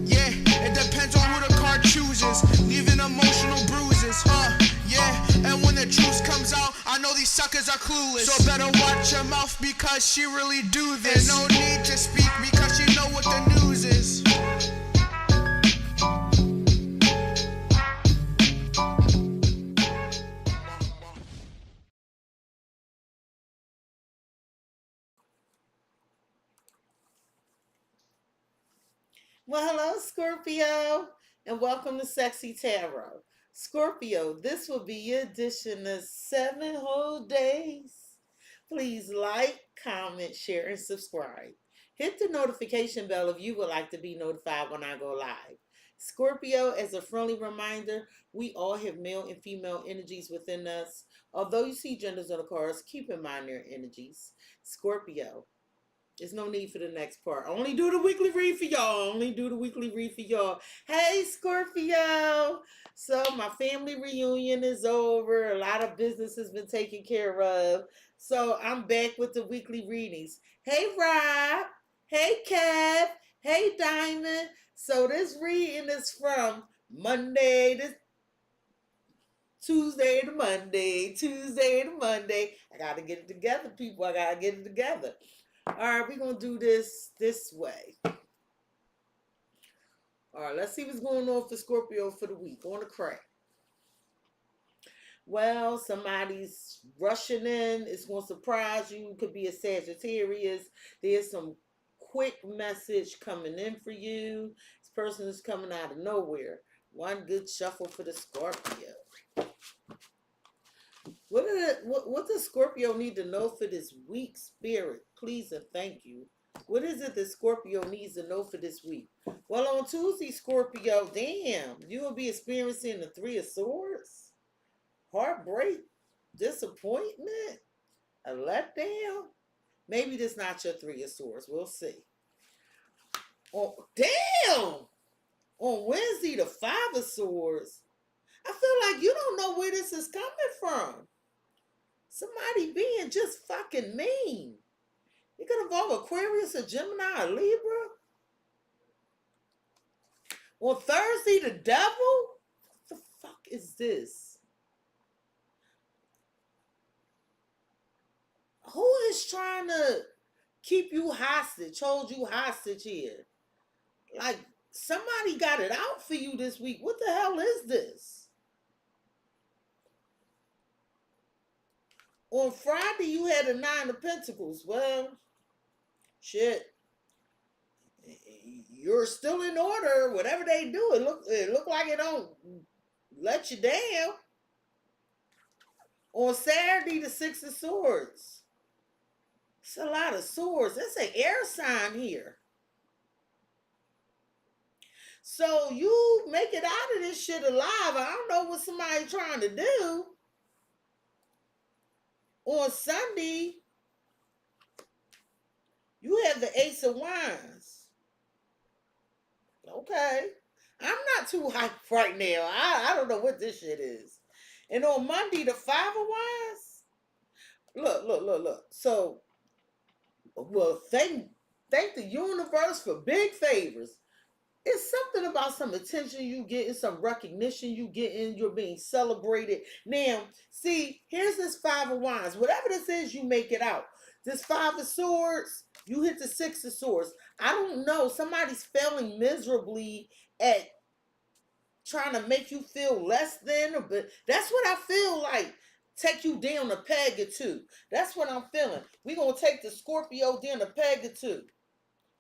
Yeah, it depends on who the card chooses, leaving emotional bruises. Yeah, and when the truth comes out, I know these suckers are clueless. So better watch your mouth because she really do this. And no need to speak because you know what the news is. Well, hello, Scorpio, and welcome to CexxiTarot. Scorpio, this will be your edition of 7 whole days. Please like, comment, share, and subscribe. Hit the notification bell if you would like to be notified when I go live. Scorpio, as a friendly reminder, we all have male and female energies within us. Although you see genders on the cards, keep in mind their energies. Scorpio, there's no need for the next part. Only do the weekly read for y'all. Only do the weekly read for y'all. Hey, Scorpio. So my family reunion is over. A lot of business has been taken care of. So I'm back with the weekly readings. Hey, Rob. Hey, Kev. Hey, Diamond. So this reading is from Monday to Tuesday to Monday. Tuesday to Monday. I got to get it together, people. I got to get it together. All right, we're going to do this way. All right, let's see what's going on for Scorpio for the week. On the crack. Well, somebody's rushing in. It's going to surprise you. It could be a Sagittarius. There's some quick message coming in for you. This person is coming out of nowhere. One good shuffle for the Scorpio. What does Scorpio need to know for this week, Spirit? Please and thank you. What is it that Scorpio needs to know for this week? Well, on Tuesday, Scorpio, damn, you will be experiencing the Three of Swords, heartbreak, disappointment, a letdown. Maybe this not your Three of Swords. We'll see. Oh, damn! On Wednesday, the Five of Swords. I feel like you don't know where this is coming from. Somebody being just fucking mean. It could involve Aquarius, a Gemini, a Libra. On Thursday, the devil? What the fuck is this? Who is trying to keep you hostage, hold you hostage here? Like, somebody got it out for you this week. What the hell is this? On Friday, you had a Nine of Pentacles. Well, shit. You're still in order. Whatever they do, it look like it don't let you down. On Saturday, the Six of Swords. It's a lot of swords. That's an air sign here. So you make it out of this shit alive. I don't know what somebody's trying to do. On Sunday, you have the Ace of Wands. Okay. I'm not too hyped right now. I don't know what this shit is. And on Monday, the Five of Wands. Look. So, well, thank the universe for big favors. It's something about some attention you getting, some recognition you getting, you're being celebrated. Now, see, here's this Five of Wands. Whatever this is, you make it out. This Five of Swords, you hit the Six of Swords. I don't know. Somebody's failing miserably at trying to make you feel less than, but that's what I feel like. Take you down a peg or two. That's what I'm feeling. We're going to take the Scorpio down a peg or two.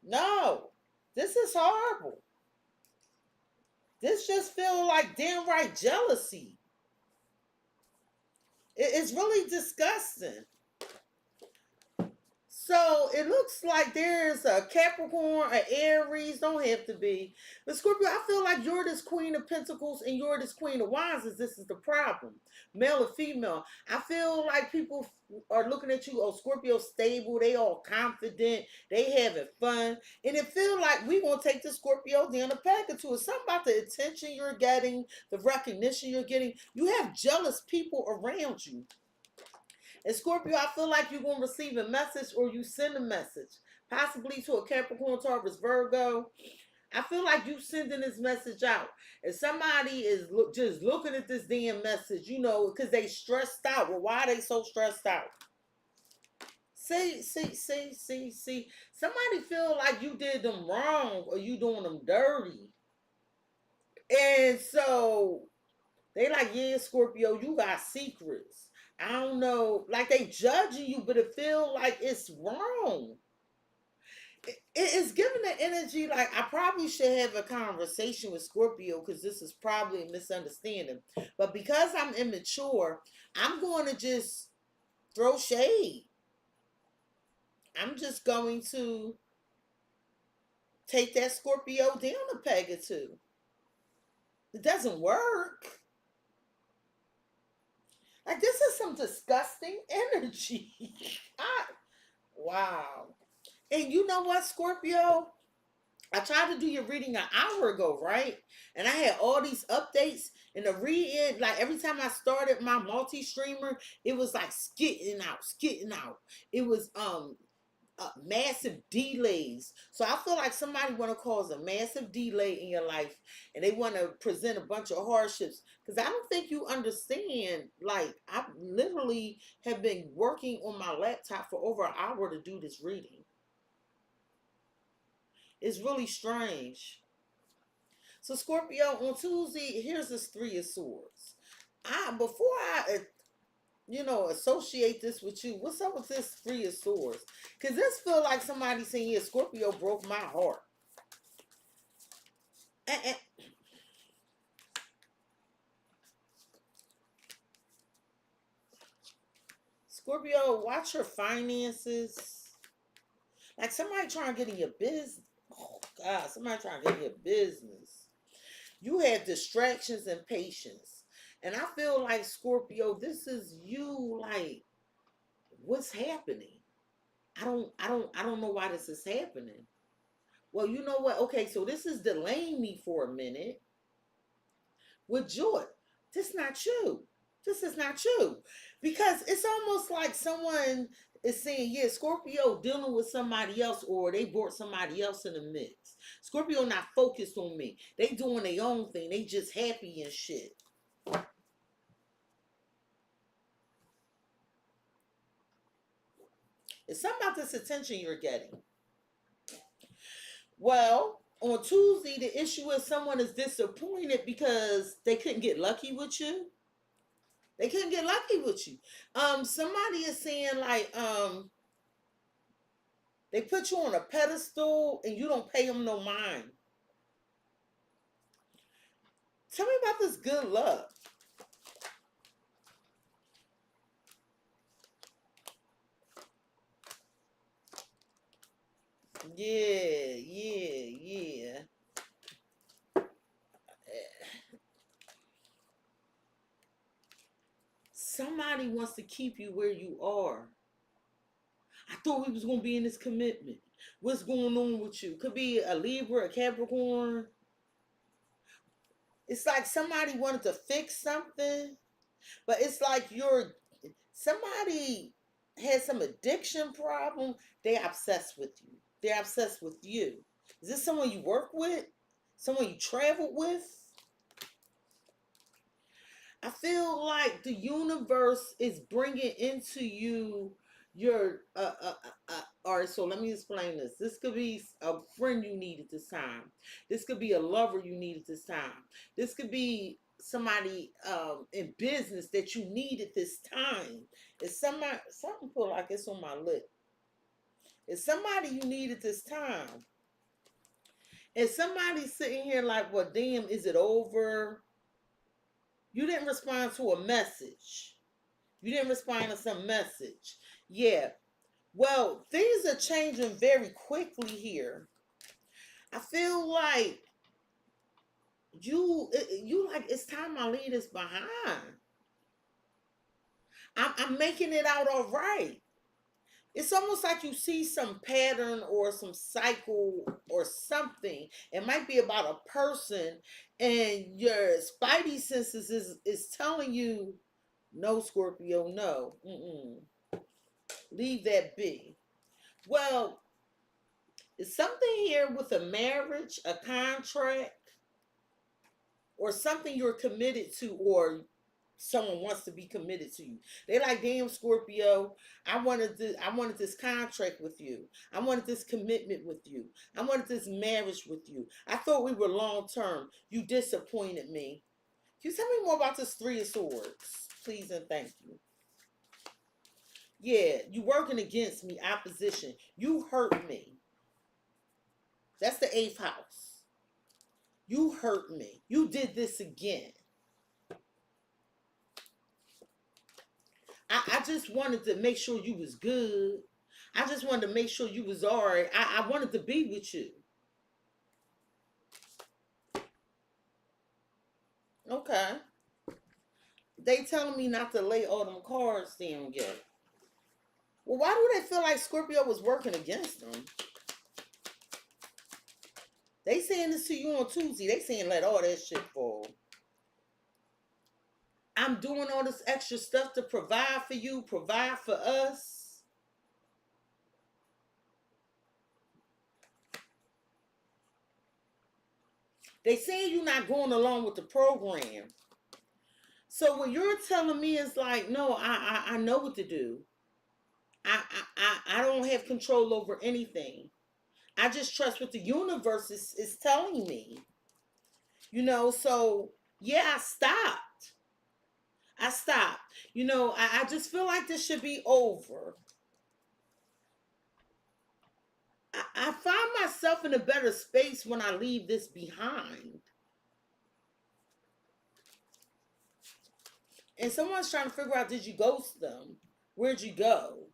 No, this is horrible. This just feels like downright jealousy. It's really disgusting. So it looks like there's a Capricorn, an Aries, don't have to be. But Scorpio, I feel like you're this Queen of Pentacles and you're this Queen of Wands. This is the problem. Male or female. I feel like people are looking at you, oh, Scorpio stable, they all confident, they having fun. And it feels like we're going to take the Scorpio down a peg or two. It's something about the attention you're getting, the recognition you're getting. You have jealous people around you. And Scorpio, I feel like you're going to receive a message or you send a message. possibly to a Capricorn, Taurus, Virgo. I feel like you sending this message out, and somebody is just looking at this damn message, because they stressed out. Well, why are they so stressed out? See. Somebody feel like you did them wrong or you doing them dirty. And so they like, yeah, Scorpio, you got secrets. I don't know, like they judging you, but it feel like it's wrong. It's giving the energy like I probably should have a conversation with Scorpio because this is probably a misunderstanding. But because I'm immature, I'm going to just throw shade. I'm just going to take that Scorpio down a peg or two. It doesn't work. Like this is some disgusting energy. Wow. And you know what, Scorpio? I tried to do your reading an hour ago, right? And I had all these updates. And the read, like every time I started my multi-streamer, it was like skitting out. It was massive delays. So I feel like somebody want to cause a massive delay in your life, and they want to present a bunch of hardships. Because I don't think you understand. Like I literally have been working on my laptop for over an hour to do this reading. It's really strange. So Scorpio, on Tuesday, here's this Three of Swords. Before I associate this with you, what's up with this Three of Swords? Because this feel like somebody saying, yeah, Scorpio broke my heart. And Scorpio, watch your finances. Like somebody trying to get in your business. Oh God, somebody trying to get in your business. You have distractions and patience. And I feel like Scorpio, this is you like, what's happening? I don't know why this is happening. Well, you know what? Okay, so this is delaying me for a minute with joy. This is not you. This is not you. Because it's almost like someone is saying, yeah, Scorpio dealing with somebody else, or they brought somebody else in the mix. Scorpio not focused on me. They doing their own thing. They just happy and shit. It's something about this attention you're getting. Well, on Tuesday, the issue is someone is disappointed because they couldn't get lucky with you. They couldn't get lucky with you. Somebody is saying like, they put you on a pedestal and you don't pay them no mind. Tell me about this good luck. Yeah. Somebody wants to keep you where you are. I thought we was going to be in this commitment. What's going on with you? Could be a Libra, a Capricorn. It's like somebody wanted to fix something, but it's like somebody has some addiction problem. They're obsessed with you. They're obsessed with you. Is this someone you work with? Someone you travel with? I feel like the universe is bringing into you your all right, so let me explain this. This could be a friend you need at this time. This could be a lover you need at this time. This could be somebody in business that you need at this time. It's something feel like it's on my lip. It's somebody you need at this time. And somebody sitting here like, well, damn, is it over? You didn't respond to a message. You didn't respond to some message. Yeah. Well, things are changing very quickly here. I feel like you like it's time I leave this behind. I'm making it out all right. It's almost like you see some pattern or some cycle or something. It might be about a person, and your spidey senses is telling you, no, Scorpio, no. Leave that be. Well, Is something here with a marriage, a contract, or something you're committed to, or someone wants to be committed to you. They like, damn, Scorpio, I wanted this contract with you. I wanted this commitment with you. I wanted this marriage with you. I thought we were long term. You disappointed me. Can you tell me more about this Three of Swords, please and thank you? Yeah, you working against me, opposition. You hurt me. That's the eighth house. You hurt me. You did this again. I just wanted to make sure you was good. I just wanted to make sure you was all right. I wanted to be with you. Okay. They telling me not to lay all them cards down yet. Well, why do they feel like Scorpio was working against them? They saying this to you on Tuesday. They saying let all that shit fall. I'm doing all this extra stuff to provide for you, provide for us. They saying you're not going along with the program. So what you're telling me is like, no, I know what to do. I don't have control over anything. I just trust what the universe is telling me. You know, so yeah, I stopped. I stopped. You know, I just feel like this should be over. I find myself in a better space when I leave this behind. And someone's trying to figure out, did you ghost them? Where'd you go?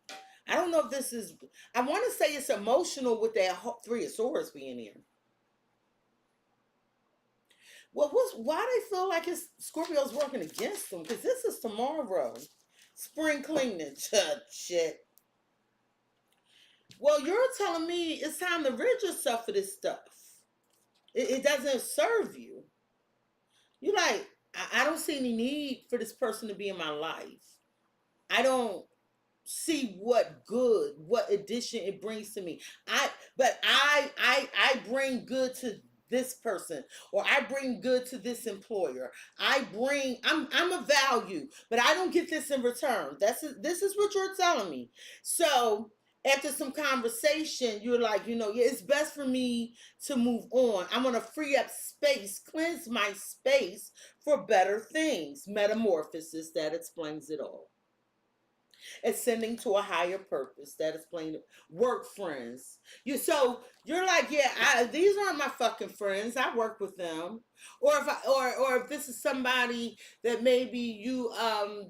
I don't know if this is, I want to say it's emotional with that Three of Swords being here. Well, why they feel like it's Scorpio's working against them? Because this is tomorrow. Spring cleaning. Shit. Well, you're telling me it's time to rid yourself of this stuff. It doesn't serve you. You're like, I don't see any need for this person to be in my life. I don't see what good, what addition it brings to me. But I bring good to this person, or I bring good to this employer. I'm a value, but I don't get this in return. This is what you're telling me. So after some conversation, you're like, you know, yeah, it's best for me to move on. I'm gonna free up space, cleanse my space for better things. Metamorphosis, that explains it all. Ascending to a higher purpose, that explains it. Work friends. You're like, yeah, these aren't my fucking friends. I work with them. Or if this is somebody that maybe you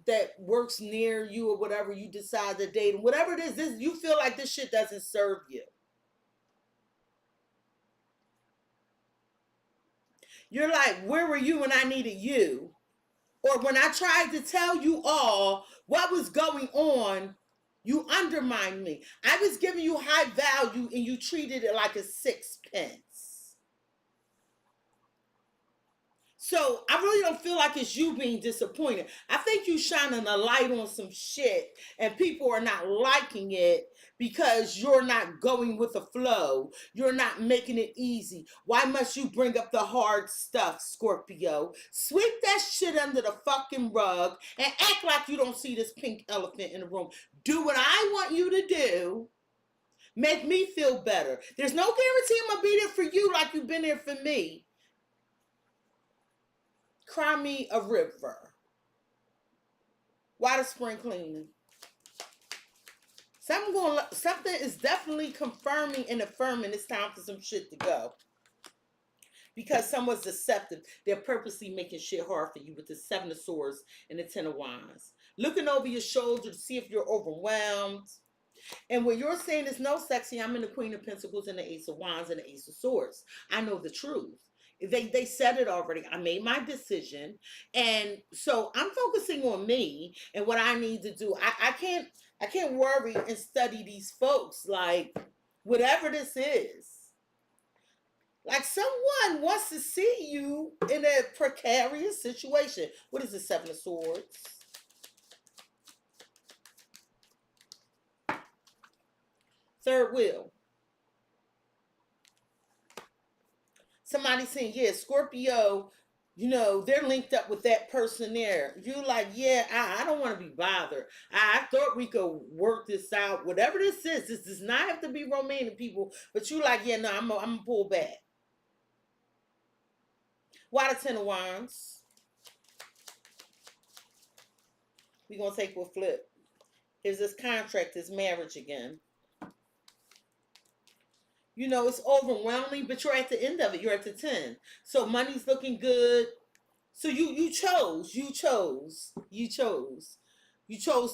that works near you or whatever, you decide to date, whatever it is, this you feel like this shit doesn't serve you. You're like, where were you when I needed you? Or when I tried to tell you all what was going on, you undermined me. I was giving you high value and you treated it like a sixpence. So I really don't feel like it's you being disappointed. I think you shining a light on some shit and people are not liking it because you're not going with the flow. You're not making it easy. Why must you bring up the hard stuff, Scorpio? Sweep that shit under the fucking rug and act like you don't see this pink elephant in the room. Do what I want you to do. Make me feel better. There's no guarantee I'm going to be there for you like you've been there for me. Cry me a river. Why the spring cleaning? Something is definitely confirming and affirming it's time for some shit to go. Because someone's deceptive. They're purposely making shit hard for you with the Seven of Swords and the Ten of Wands. Looking over your shoulder to see if you're overwhelmed. And what you're saying is, no, Cexxi, I'm in the Queen of Pentacles and the Ace of Wands and the Ace of Swords. I know the truth. They said it already. I made my decision. And so I'm focusing on me and what I need to do. I can't worry and study these folks like whatever this is. Like someone wants to see you in a precarious situation. What is the Seven of Swords? Third wheel. somebody saying, yeah, Scorpio, they're linked up with that person there. You like, yeah, I don't want to be bothered. I thought we could work this out. Whatever this is, this does not have to be romantic, people. But you like, yeah, no, I'm gonna pull back. Why the Ten of Wands? We're gonna take a flip. Here's this contract, this marriage again. It's overwhelming, but you're at the end of it. You're at the 10. So money's looking good. So you chose the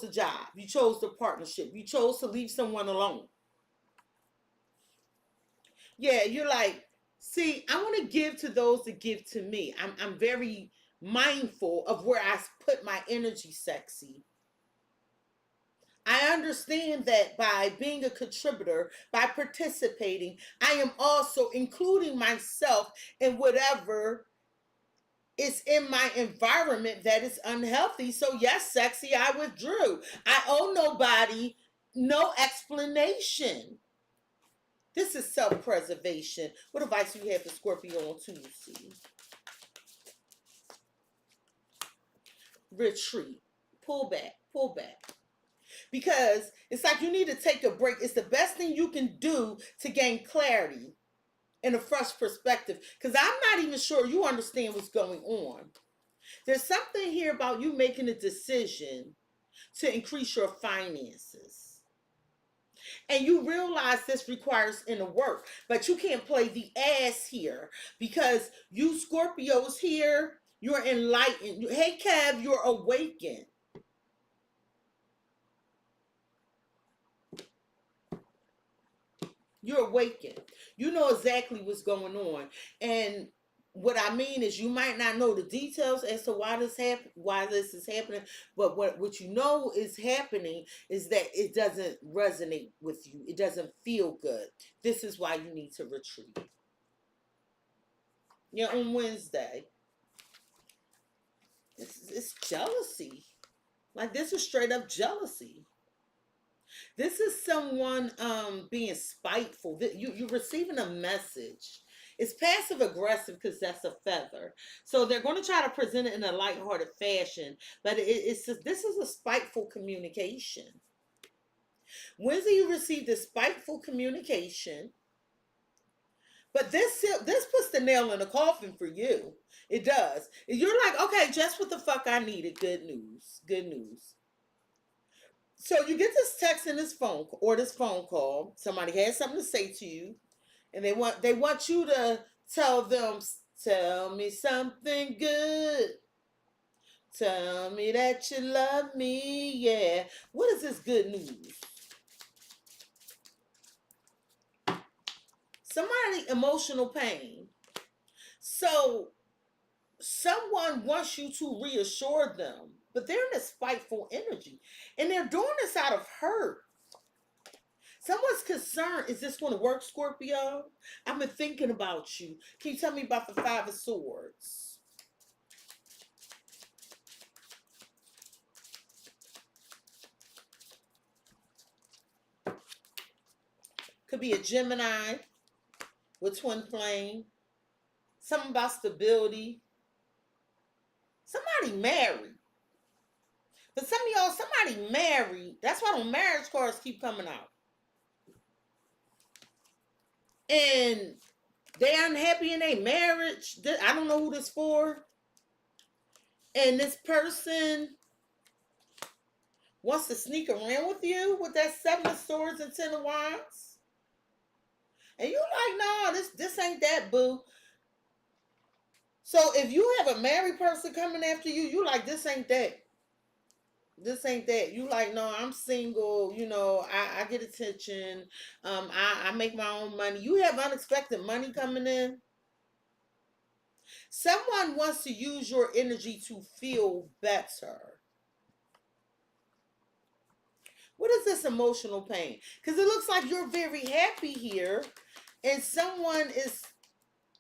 job. You chose the partnership. You chose to leave someone alone. Yeah, you're like, see, I want to give to those that give to me. I'm very mindful of where I put my energy, Cexxi. I understand that by being a contributor, by participating, I am also including myself in whatever is in my environment that is unhealthy. So yes, Cexxi, I withdrew. I owe nobody no explanation. This is self-preservation. What advice do you have for Scorpio on Tuesday? Retreat. Pull back. Pull back. Because it's like you need to take a break. It's the best thing you can do to gain clarity and a fresh perspective. Because I'm not even sure you understand what's going on. There's something here about you making a decision to increase your finances. And you realize this requires inner work. But you can't play the ass here. Because you Scorpios here, you're enlightened. Hey, Kev, you're awakened. You're awakened. You know exactly what's going on. And what I mean is you might not know the details as to why this is happening, but what you know is happening is that it doesn't resonate with you. It doesn't feel good. This is why you need to retreat. Yeah, on Wednesday. It's jealousy. Like, this is straight up jealousy. This is someone being spiteful. You're receiving a message. It's passive aggressive because that's a feather. So they're going to try to present it in a lighthearted fashion, but this is a spiteful communication. Wednesday, you received a spiteful communication, but this puts the nail in the coffin for you. It does. You're like, okay, just what the fuck I needed. Good news. Good news. So you get this text in this phone call. Somebody has something to say to you, and they want you to tell them, tell me something good. Tell me that you love me. Yeah. What is this good news? Somebody emotional pain. So someone wants you to reassure them, but they're in a spiteful energy, and they're doing this out of hurt. Someone's concerned, is this going to work, Scorpio? I've been thinking about you. Can you tell me about the Five of Swords? Could be a Gemini with twin flame. Something about stability. Somebody married. But some of y'all, somebody married. That's why the marriage cards keep coming out. And they're unhappy in their marriage. I don't know who this for. And this person wants to sneak around with you with that Seven of Swords and Ten of Wands. And you like, no, this ain't that, boo. So if you have a married person coming after you, you like, this ain't that. This ain't that. You like, no, I'm single. I get attention. I make my own money. You have unexpected money coming in. Someone wants to use your energy to feel better. What is this emotional pain? Because it looks like you're very happy here, and someone is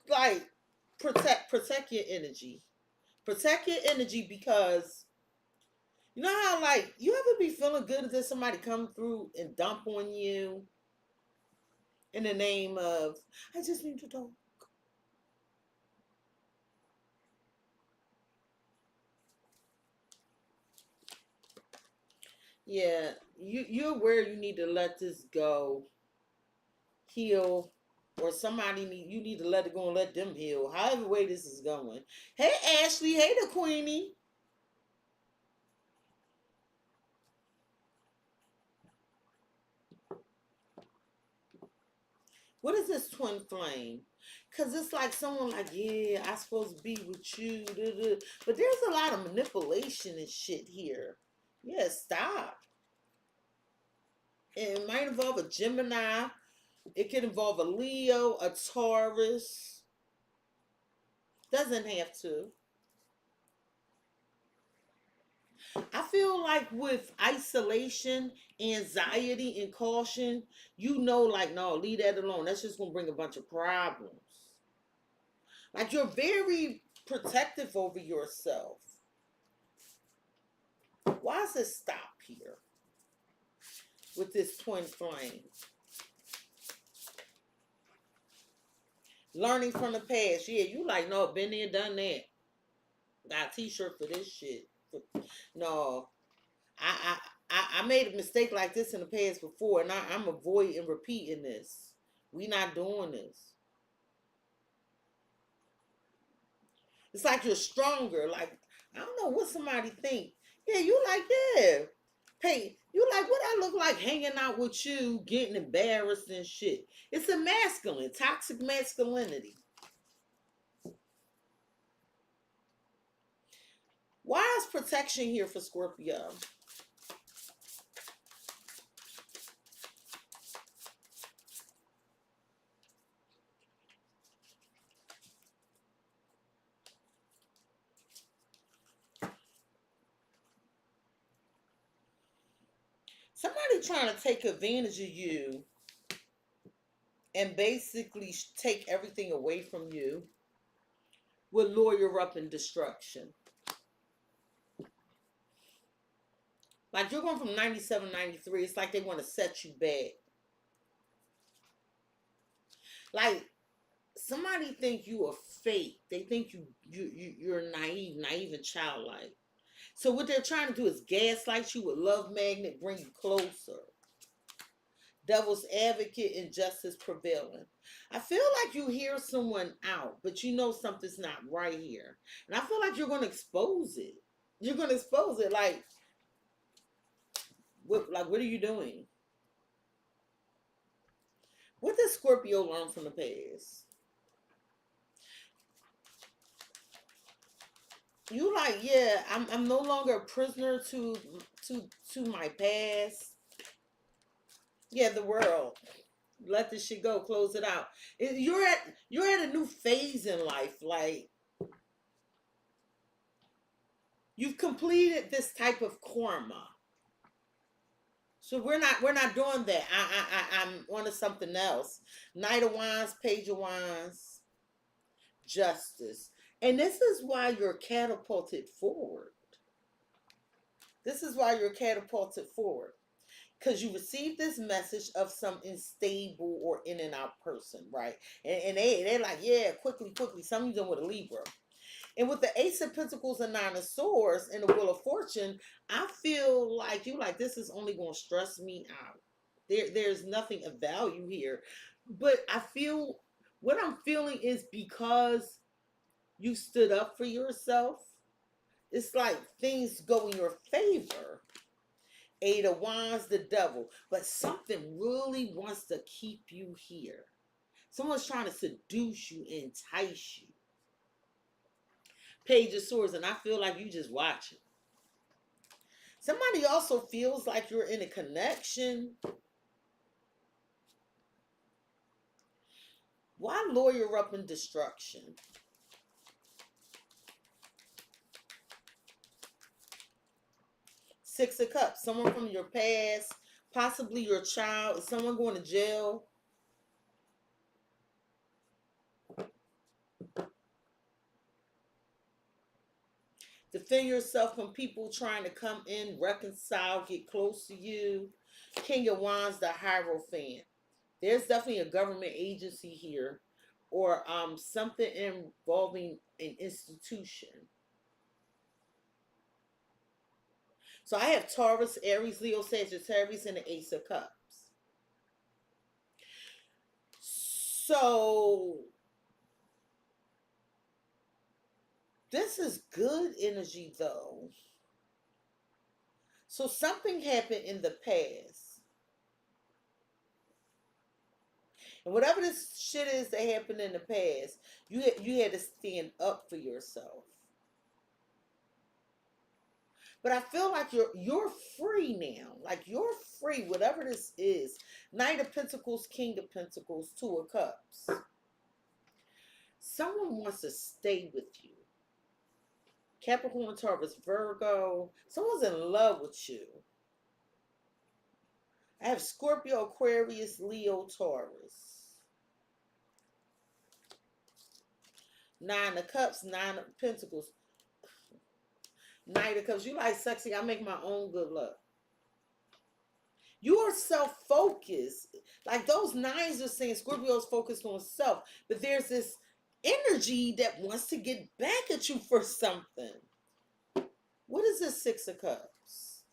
like, protect your energy. Protect your energy, because you know how, like, you ever be feeling good if there's somebody come through and dump on you in the name of, I just need to talk. Yeah, you're aware you need to let this go, heal, or you need to let it go and let them heal. However way this is going. Hey Ashley, hey the Queenie. What is this twin flame? Cause it's like someone like, yeah, I supposed to be with you, duh, duh. But there's a lot of manipulation and shit here. Yeah, stop. It might involve a Gemini. It could involve a Leo, a Taurus. Doesn't have to. I feel like with isolation, anxiety, and caution, you know, like, no, leave that alone. That's just gonna bring a bunch of problems. Like you're very protective over yourself. Why does it stop here with this twin flame? Learning from the past. Yeah, you like, no, been there, done that. Got a t-shirt for this shit. No, I made a mistake like this in the past before, and I'm avoiding repeating this. We not doing this. It's like you're stronger. Like, I don't know what somebody think. Yeah, you like, yeah. Hey, you like what I look like hanging out with you, getting embarrassed and shit. It's a masculine, toxic masculinity. Why is protection here for Scorpio? Somebody trying to take advantage of you and basically take everything away from you will lure up in destruction. Like you're going from 97, 93. It's like they want to set you back. Like somebody think you are fake. They think you're naive and childlike. So what they're trying to do is gaslight you with love magnet, bring you closer. Devil's advocate, injustice prevailing. I feel like you hear someone out, but you know something's not right here. And I feel like you're going to expose it. You're going to expose it. Like what are you doing? What did Scorpio learn from the past? You like, yeah, I'm no longer a prisoner to my past. Yeah, the world. Let this shit go. Close it out. You're at a new phase in life. Like you've completed this type of karma. So we're not doing that. I'm on to something else. Knight of Wands, Page of Wands, Justice. And this is why you're catapulted forward. This is why you're catapulted forward. Because you received this message of some unstable or in and out person, right? And they're like, yeah, quickly. Some of them with a Libra. And with the Ace of Pentacles and Nine of Swords and the Wheel of Fortune, I feel like you like this is only going to stress me out. There's nothing of value here. But I feel what I'm feeling is because you stood up for yourself, it's like things go in your favor. Eight of Wands, the Devil. But something really wants to keep you here. Someone's trying to seduce you, entice you. Page of Swords, and I feel like you just watching. Somebody also feels like you're in a connection. Why lawyer up in destruction? Six of Cups, someone from your past, possibly your child, is someone going to jail? Defend yourself from people trying to come in, reconcile, get close to you. King of Wands, the Hierophant. There's definitely a government agency here or something involving an institution. So I have Taurus, Aries, Leo, Sagittarius, and the Ace of Cups. So this is good energy though. So something happened in the past. And whatever this shit is that happened in the past, you had to stand up for yourself. But I feel like you're free now. Like you're free, whatever this is. Knight of Pentacles, King of Pentacles, Two of Cups. Someone wants to stay with you. Capricorn, Taurus, Virgo. Someone's in love with you. I have Scorpio, Aquarius, Leo, Taurus. Nine of Cups, Nine of Pentacles. Knight of Cups. You like sexy. I make my own good luck. You are self-focused. Like those nines are saying Scorpio's focused on self. But there's this energy that wants to get back at you for something. What is this Six of Cups?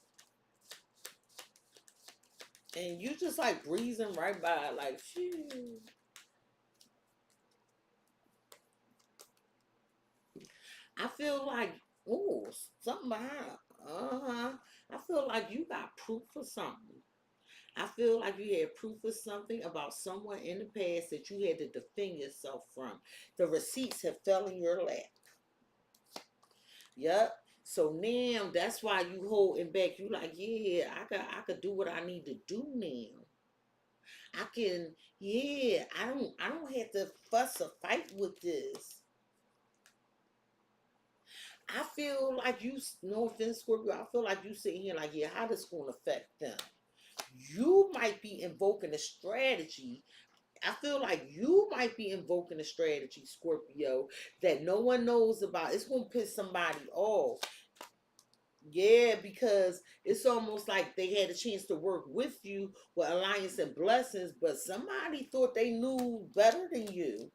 And you just like breezing right by, like, phew. I feel like, ooh, something behind. I feel like you got proof of something. I feel like you had proof of something about someone in the past that you had to defend yourself from. The receipts have fell in your lap. Yep. So now that's why you holding back. You like, yeah, I could do what I need to do now. I can, yeah, I don't have to fuss or fight with this. I feel like you, no offense, Scorpio, I feel like you sitting here like, yeah, how this going to affect them? You might be invoking a strategy. I feel like you might be invoking a strategy, Scorpio, that no one knows about. It's going to piss somebody off. Yeah, because it's almost like they had a chance to work with you with alliance and blessings, but somebody thought they knew better than you.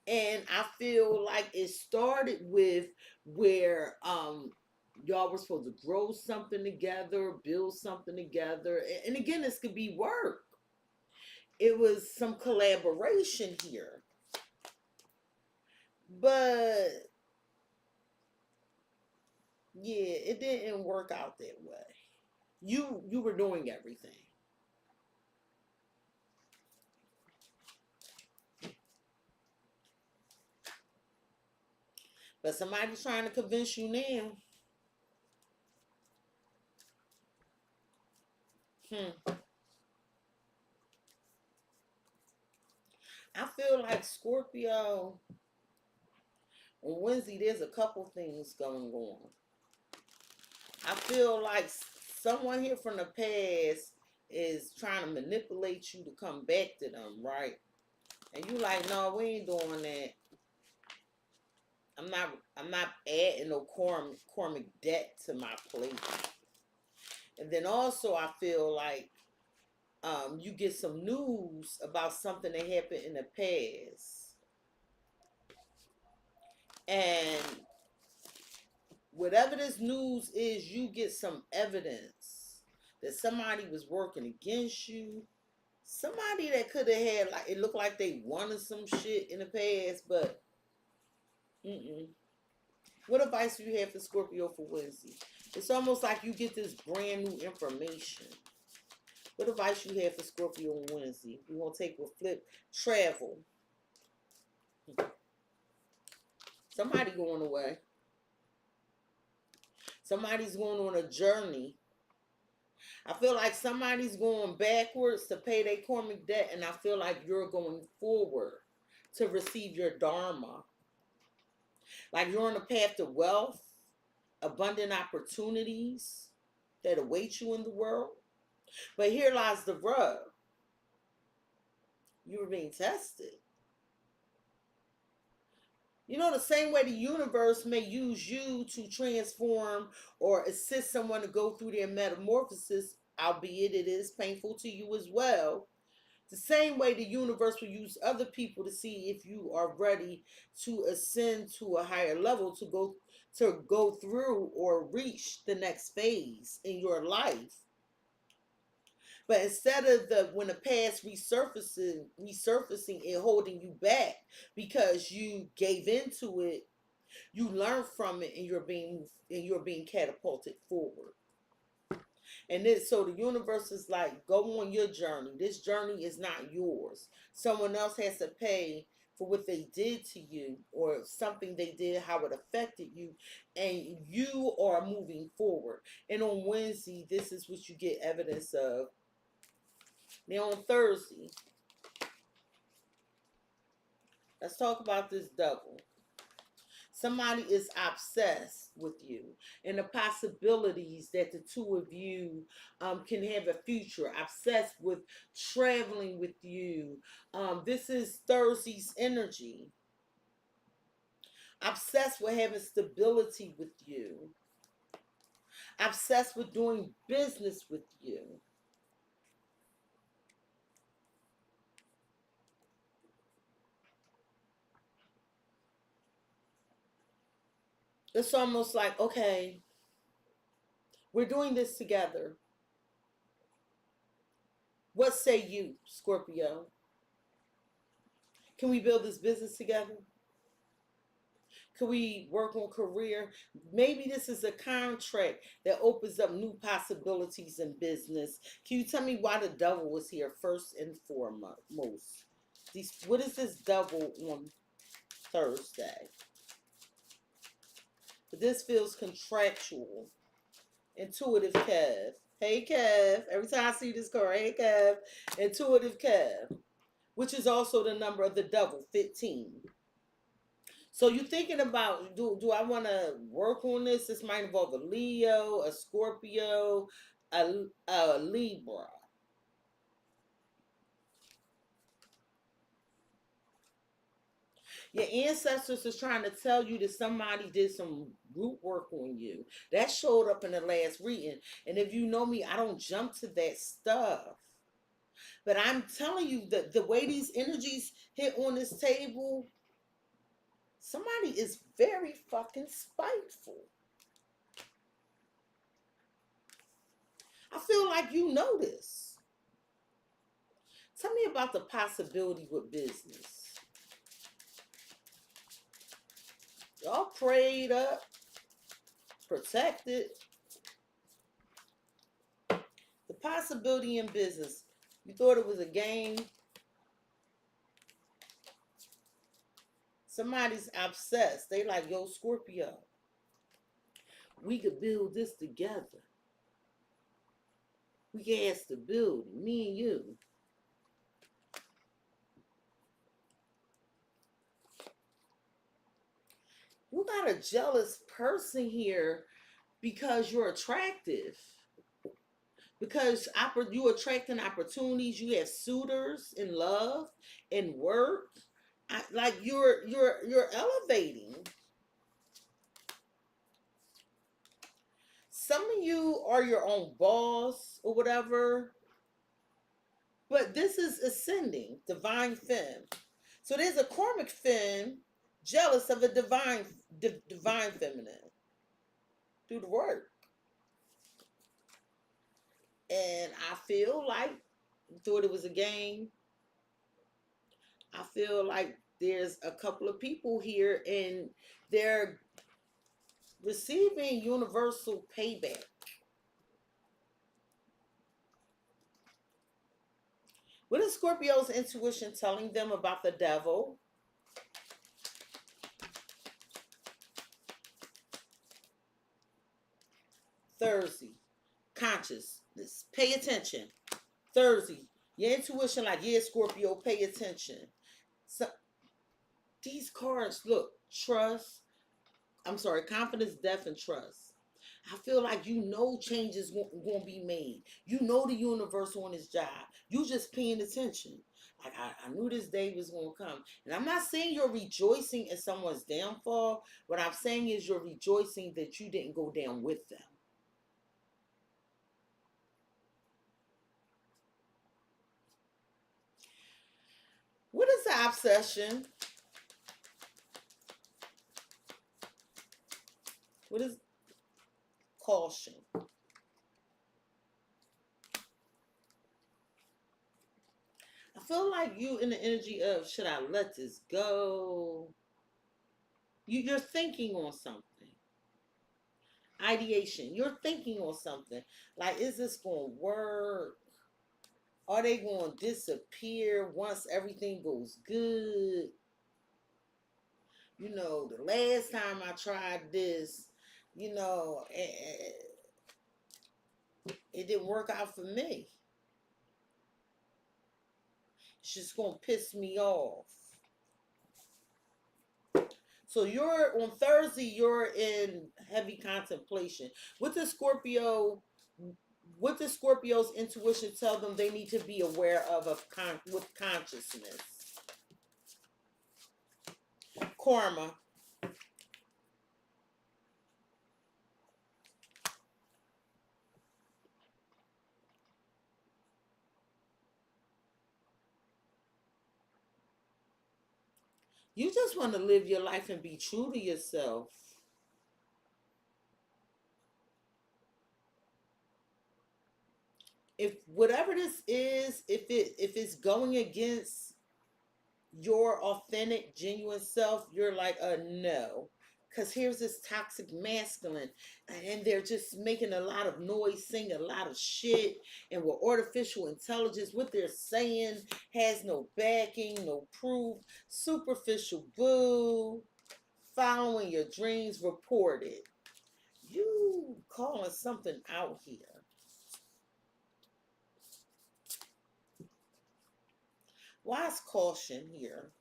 And I feel like it started with where y'all were supposed to grow something together, build something together. And again, this could be work. It was some collaboration here. But yeah, it didn't work out that way. You were doing everything. But somebody's trying to convince you now. I feel like Scorpio on Wednesday, there's a couple things going on. I feel like someone here from the past is trying to manipulate you to come back to them, right? And you like, no, we ain't doing that. I'm not adding no karmic debt to my plate. And then also I feel like you get some news about something that happened in the past. And whatever this news is, you get some evidence that somebody was working against you. Somebody that could have had, like, it looked like they wanted some shit in the past, but What advice do you have for Scorpio for Wednesday? It's almost like you get this brand new information. What advice you have for Scorpio on Wednesday? We're going to take a flip. Travel. Somebody going away. Somebody's going on a journey. I feel like somebody's going backwards to pay their karmic debt, and I feel like you're going forward to receive your dharma. Like you're on a path to wealth, abundant opportunities that await you in the world. But here lies the rub. You were being tested. You know, the same way the universe may use you to transform or assist someone to go through their metamorphosis, albeit it is painful to you as well. The same way the universe will use other people to see if you are ready to ascend to a higher level, to go to go through or reach the next phase in your life. But instead of when the past resurfacing and holding you back because you gave into it, you learn from it and you're being catapulted forward. And then so the universe is like, go on your journey. This journey is not yours. Someone else has to pay for what they did to you or something they did, how it affected you, and you are moving forward. And on Wednesday, this is what you get evidence of. Now on Thursday, let's talk about this double. Somebody is obsessed with you and the possibilities that the two of you can have a future. Obsessed with traveling with you. This is Thursday's energy. Obsessed with having stability with you. Obsessed with doing business with you. It's almost like, okay, we're doing this together. What say you, Scorpio? Can we build this business together? Can we work on career? Maybe this is a contract that opens up new possibilities in business. Can you tell me why the devil was here first and foremost? What is this devil on Thursday? But this feels contractual. Intuitive Kev. Hey Kev. Every time I see this card, hey Kev. Intuitive Kev. Which is also the number of the devil, 15. So you're thinking about, do I want to work on this? This might involve a Leo, a Scorpio, a Libra. Your ancestors is trying to tell you that somebody did some root work on you. That showed up in the last reading. And if you know me, I don't jump to that stuff. But I'm telling you that the way these energies hit on this table, somebody is very fucking spiteful. I feel like you know this. Tell me about the possibility with business. Y'all prayed up, protected. The possibility in business. You thought it was a game. Somebody's obsessed. They like, yo, Scorpio, we could build this together. We can have stability, me and you. You got a jealous person here because you're attractive. Because you attracting opportunities. You have suitors in love, in work. Like you're elevating. Some of you are your own boss or whatever. But this is ascending, divine femme. So there's a karmic femme jealous of a divine feminine. Do the work. And I feel like you thought it was a game. I feel like there's a couple of people here and they're receiving universal payback. What is Scorpio's intuition telling them about the devil? Thursday, consciousness, pay attention. Thursday, your intuition, like, yeah, Scorpio, pay attention. So these cards, look, confidence, death, and trust. I feel like you know change is going to be made. You know the universe on his job. You just paying attention. Like, I knew this day was going to come. And I'm not saying you're rejoicing in someone's downfall. What I'm saying is you're rejoicing that you didn't go down with them. What is the obsession? What is caution? I feel like you in the energy of, should I let this go? You're thinking on something. Ideation. You're thinking on something. Like, is this going to work? Are they going to disappear once everything goes good? You know, the last time I tried this, you know, it didn't work out for me. It's just going to piss me off. So you're on Thursday, you're in heavy contemplation. What does Scorpio's intuition tell them they need to be aware of with consciousness? Karma. You just want to live your life and be true to yourself. If whatever this is, if it's going against your authentic, genuine self, you're like, no. Because here's this toxic masculine, and they're just making a lot of noise, saying a lot of shit, and with artificial intelligence, what they're saying has no backing, no proof, superficial boo, following your dreams reported. You calling something out here. Why is caution here?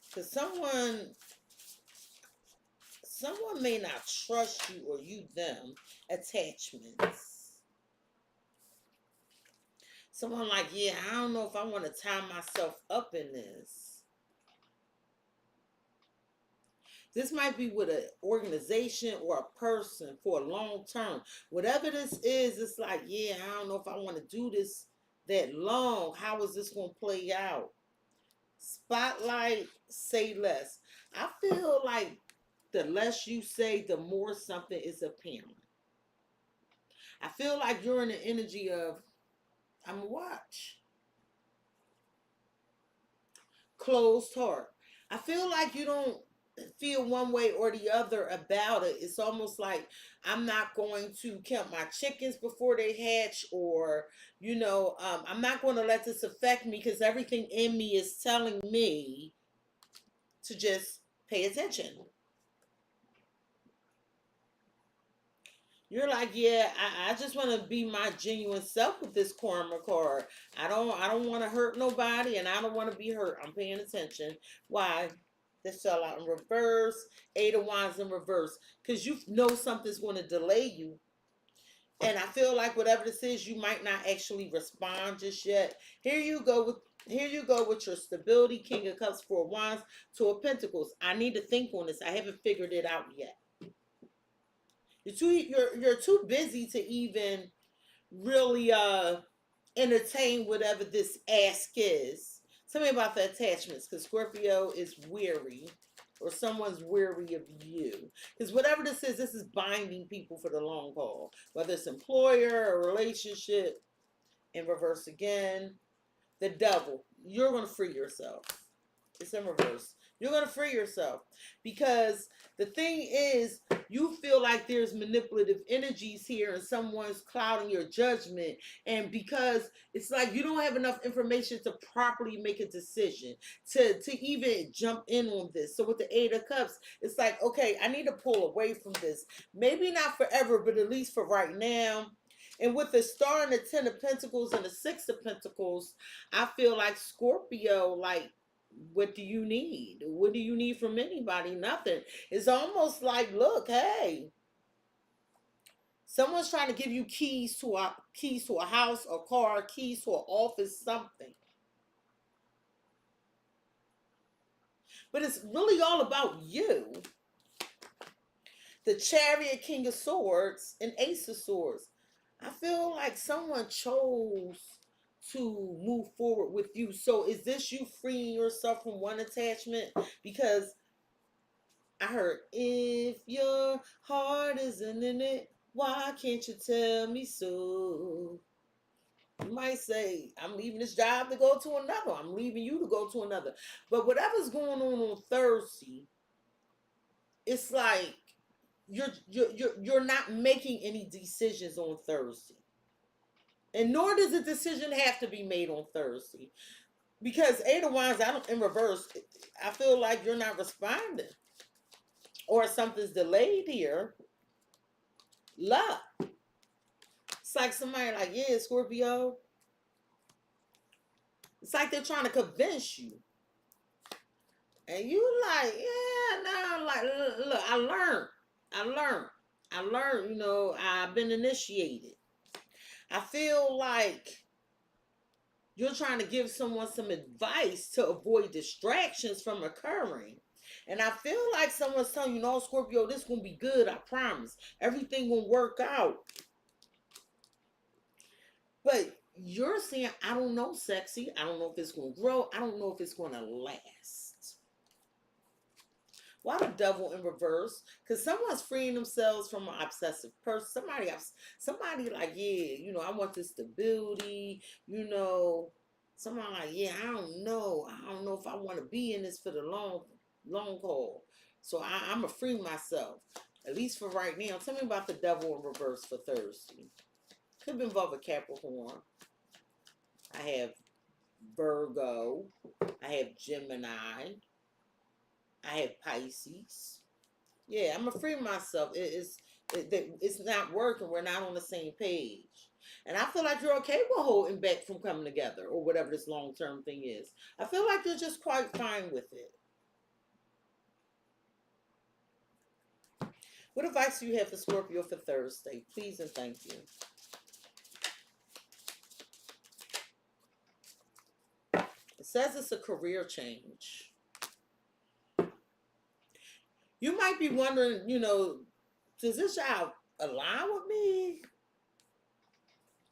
Because someone may not trust you or you them. Attachments. Someone like, yeah, I don't know if I want to tie myself up in this. This might be with an organization or a person for a long term. Whatever this is, it's like, yeah, I don't know if I want to do this that long. How is this going to play out? Spotlight, say less. I feel like the less you say, the more something is apparent. I feel like you're in the energy of, I'm going to watch. Closed heart. I feel like you don't feel one way or the other about it. It's almost like, I'm not going to count my chickens before they hatch, or, I'm not going to let this affect me because everything in me is telling me to just pay attention. You're like, yeah, I just want to be my genuine self with this karma card. I don't want to hurt nobody, and I don't want to be hurt. I'm paying attention. Why? This fell out in reverse. Eight of Wands in reverse. Because you know something's going to delay you. And I feel like whatever this is, you might not actually respond just yet. Here you go with your stability. King of Cups, Four of Wands, Two of Pentacles. I need to think on this. I haven't figured it out yet. You're too busy to even really entertain whatever this ask is. Tell me about the attachments, because Scorpio is weary, or someone's weary of you. Because whatever this is binding people for the long haul. Whether it's employer or relationship. In reverse again. The devil. You're going to free yourself. It's in reverse. You're going to free yourself. Because the thing is, you feel like there's manipulative energies here and someone's clouding your judgment. And because it's like you don't have enough information to properly make a decision, to even jump in on this. So with the Eight of Cups, it's like, okay, I need to pull away from this. Maybe not forever, but at least for right now. And with the Star and the Ten of Pentacles and the Six of Pentacles, I feel like Scorpio, like, what do you need? What do you need from anybody? Nothing. It's almost like, look, hey, someone's trying to give you keys to a house, a car, keys to an office, something. But it's really all about you. The Chariot, King of Swords, and Ace of Swords. I feel like someone chose to move forward with you. So is this you freeing yourself from one attachment? Because I heard, if your heart isn't in it, why can't you tell me so? You might say, I'm leaving this job to go to another. I'm leaving you to go to another. But whatever's going on Thursday, it's like you're not making any decisions on Thursday. And nor does a decision have to be made on Thursday. Because Eight of Wands, I don't in reverse, I feel like you're not responding. Or something's delayed here. Love. It's like somebody like, yeah, Scorpio. It's like they're trying to convince you. And you like, yeah, no, like, look, I learned, I've been initiated. I feel like you're trying to give someone some advice to avoid distractions from occurring. And I feel like someone's telling you, no, Scorpio, this gonna be good, I promise. Everything gonna work out. But you're saying, I don't know, Cexxi. I don't know if it's gonna grow. I don't know if it's gonna last. Why the devil in reverse? Because someone's freeing themselves from an obsessive person. Somebody like, yeah, I want this stability, Somebody like, yeah, I don't know. I don't know if I want to be in this for the long haul. So I'm going to free myself, at least for right now. Tell me about the devil in reverse for Thursday. Could involve a Capricorn. I have Virgo. I have Gemini. I have Pisces. Yeah, I'm gonna free myself. It's not working. We're not on the same page. And I feel like you're okay with holding back from coming together or whatever this long-term thing is. I feel like you're just quite fine with it. What advice do you have for Scorpio for Thursday? Please and thank you. It says it's a career change. You might be wondering, does this job align with me?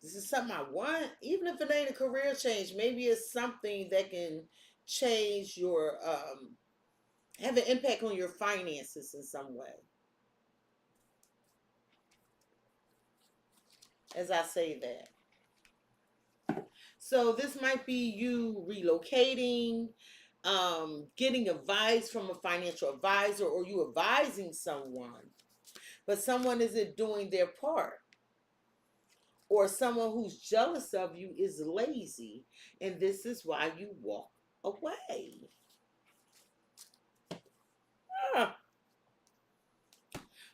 This is something I want. Even if it ain't a career change, maybe it's something that can change your, have an impact on your finances in some way. As I say that. So this might be you relocating, getting advice from a financial advisor, or you advising someone, but someone isn't doing their part. Or someone who's jealous of you is lazy, and this is why you walk away. Huh.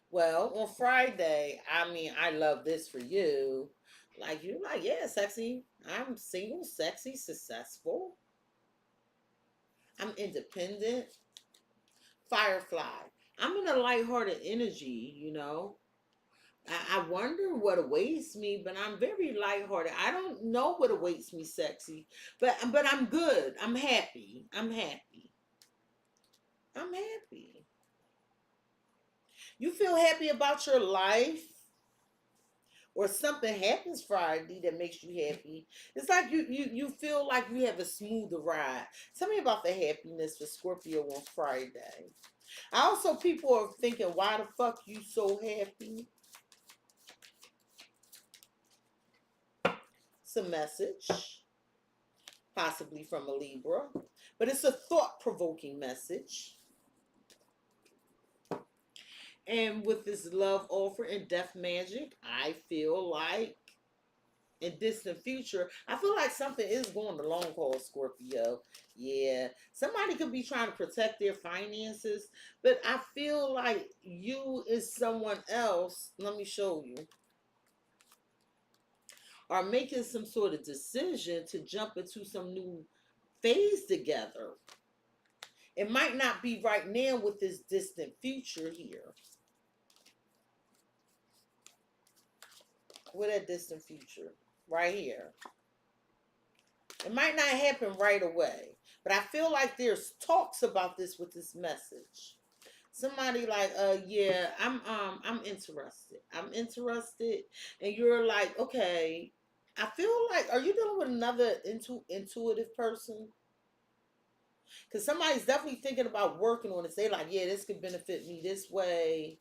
Well, on Friday, I love this for you. Like, you're like, yeah, sexy. I'm single, sexy, successful. I'm independent. Firefly. I'm in a lighthearted energy. I wonder what awaits me, but I'm very lighthearted. I don't know what awaits me, sexy, but I'm good. I'm happy. I'm happy. I'm happy. You feel happy about your life, or something happens Friday that makes you happy. It's like you feel like you have a smoother ride. Tell me about the happiness for Scorpio on Friday. Also, people are thinking, why the fuck you so happy? It's a message, possibly from a Libra, but it's a thought-provoking message. And with this love offer and death magic, I feel like in distant future, I feel like something is going the long haul, Scorpio. Yeah, somebody could be trying to protect their finances, but I feel like you is someone else. Let me show you. Are making some sort of decision to jump into some new phase together. It might not be right now with this distant future here. With that distant future, right here. It might not happen right away, but I feel like there's talks about this with this message. Somebody like, yeah, I'm interested. I'm interested, and you're like, okay. I feel like, are you dealing with another intuitive person? Because somebody's definitely thinking about working on it. They like, yeah, this could benefit me this way.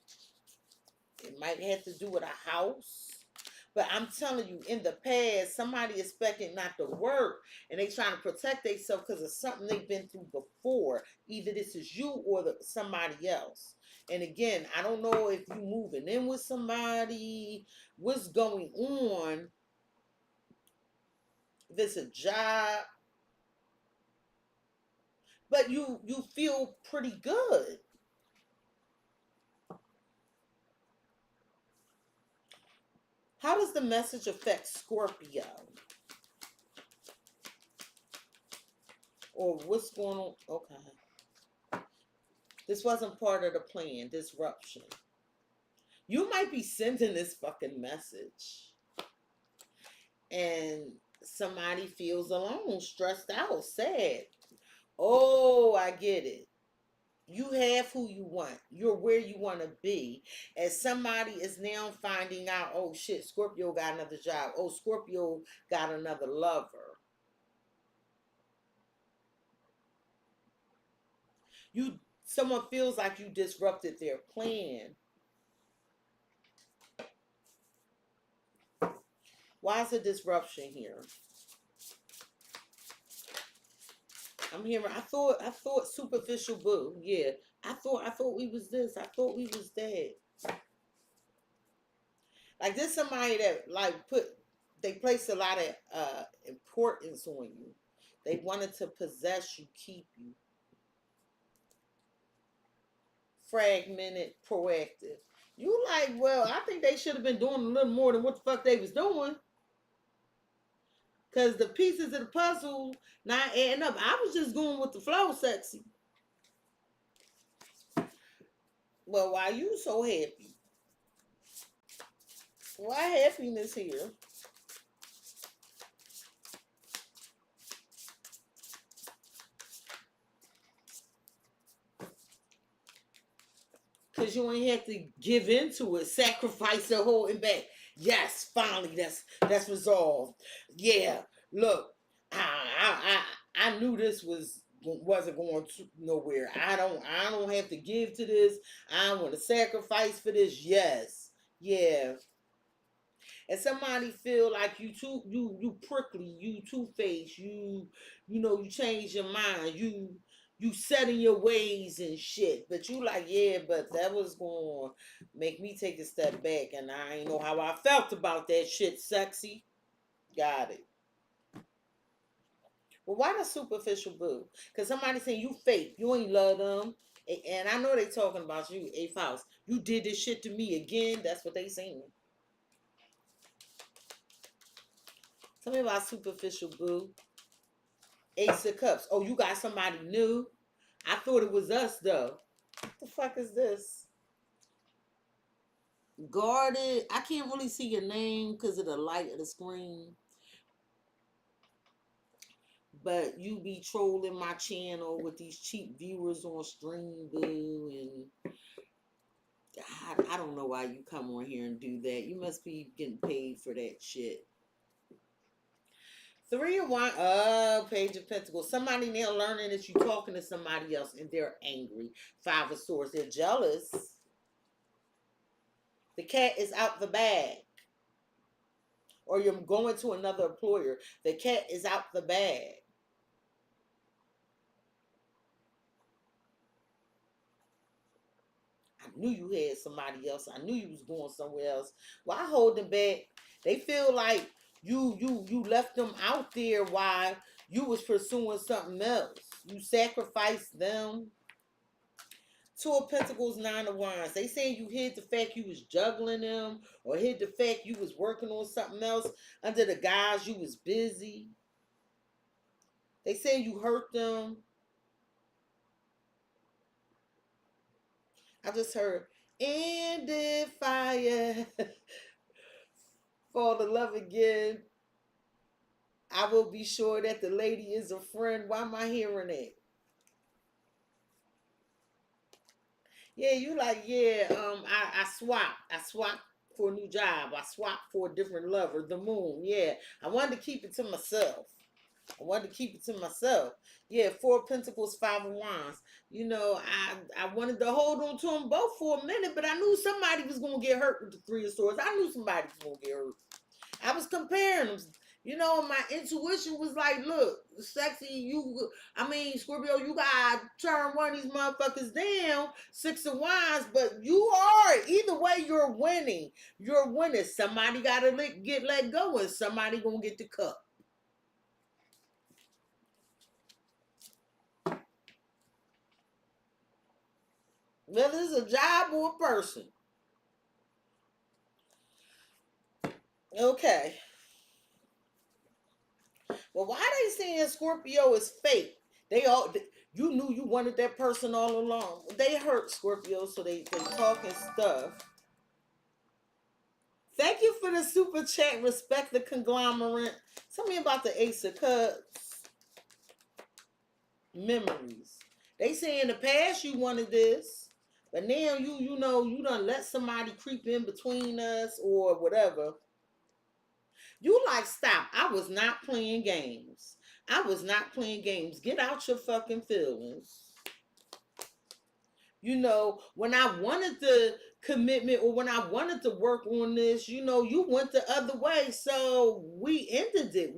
It might have to do with a house. But I'm telling you, in the past, somebody expecting not to work and they trying to protect themselves because of something they've been through before. Either this is you or somebody else. And again, I don't know if you moving in with somebody, what's going on. If it's a job, but you feel pretty good. How does the message affect Scorpio? Or what's going on? Okay. This wasn't part of the plan. Disruption. You might be sending this fucking message. And somebody feels alone, stressed out, sad. Oh, I get it. You have who you want. You're where you want to be. And somebody is now finding out, oh shit, Scorpio got another job. Oh, Scorpio got another lover. Someone feels like you disrupted their plan. Why is a disruption here? I'm hearing. I thought superficial boo. Yeah, I thought we was this. I thought we was that. Like this somebody that like they placed a lot of importance on you. They wanted to possess you, keep you. Fragmented, proactive. You like, well, I think they should have been doing a little more than what the fuck they was doing. Cause the pieces of the puzzle not adding up. I was just going with the flow, sexy. Well, why you so happy? Why happiness here? Cause you ain't have to give into it, sacrifice the whole and back. Yes, finally, that's resolved. Yeah, look, I knew this wasn't going to nowhere. I don't have to give to this. I want to sacrifice for this. Yes, yeah. And somebody feel like you prickly, you two-faced, you change your mind, you set in your ways and shit. But you like, yeah, but that was going to make me take a step back, and I ain't know how I felt about that shit, sexy. Got it. Well, why the superficial boo? Because somebody saying you fake, you ain't love them. And I know they talking about you, A Faust. You did this shit to me again. That's what they saying. Tell me about superficial boo. Ace of Cups. Oh, you got somebody new? I thought it was us, though. What the fuck is this? Guarded. I can't really see your name because of the light of the screen. But you be trolling my channel with these cheap viewers on stream, boo. And I don't know why you come on here and do that. You must be getting paid for that shit. 3 of Wands. Oh, Page of Pentacles. Somebody now learning that you're talking to somebody else and they're angry. 5 of Swords. They're jealous. The cat is out the bag. Or you're going to another employer. The cat is out the bag. I knew you had somebody else. I knew you was going somewhere else. Why hold them back? They feel like you left them out there while you was pursuing something else. You sacrificed them. 2 of Pentacles, 9 of Wands. They saying you hid the fact you was juggling them or hid the fact you was working on something else under the guise you was busy. They saying you hurt them. I just heard, and if I fall in love again, I will be sure that the lady is a friend. Why am I hearing that? Yeah, you like, yeah, I swapped for a new job. I swapped for a different lover, the moon. Yeah, I wanted to keep it to myself. I wanted to keep it to myself. Yeah, Four of Pentacles, Five of Wands. You know, I wanted to hold on to them both for a minute, but I knew somebody was going to get hurt with the Three of Swords. I knew somebody was going to get hurt. I was comparing them. You know, my intuition was like, look, Sexy, Scorpio, you gotta turn one of these motherfuckers down, Six of Wands, but you are, either way, you're winning. You're winning. Somebody gotta get let go, and somebody gonna get the cup. Whether it's a job or a person. Okay. Well, why they saying Scorpio is fake? You knew you wanted that person all along. They hurt Scorpio, so they talking stuff. Thank you for the super chat. Respect the conglomerate. Tell me about the Ace of Cups. Memories. They say in the past you wanted this, but now you know you done let somebody creep in between us or whatever. You like, stop. I was not playing games. I was not playing games. Get out your fucking feelings. You know, when I wanted the commitment or when I wanted to work on this, you know, you went the other way. So we ended it.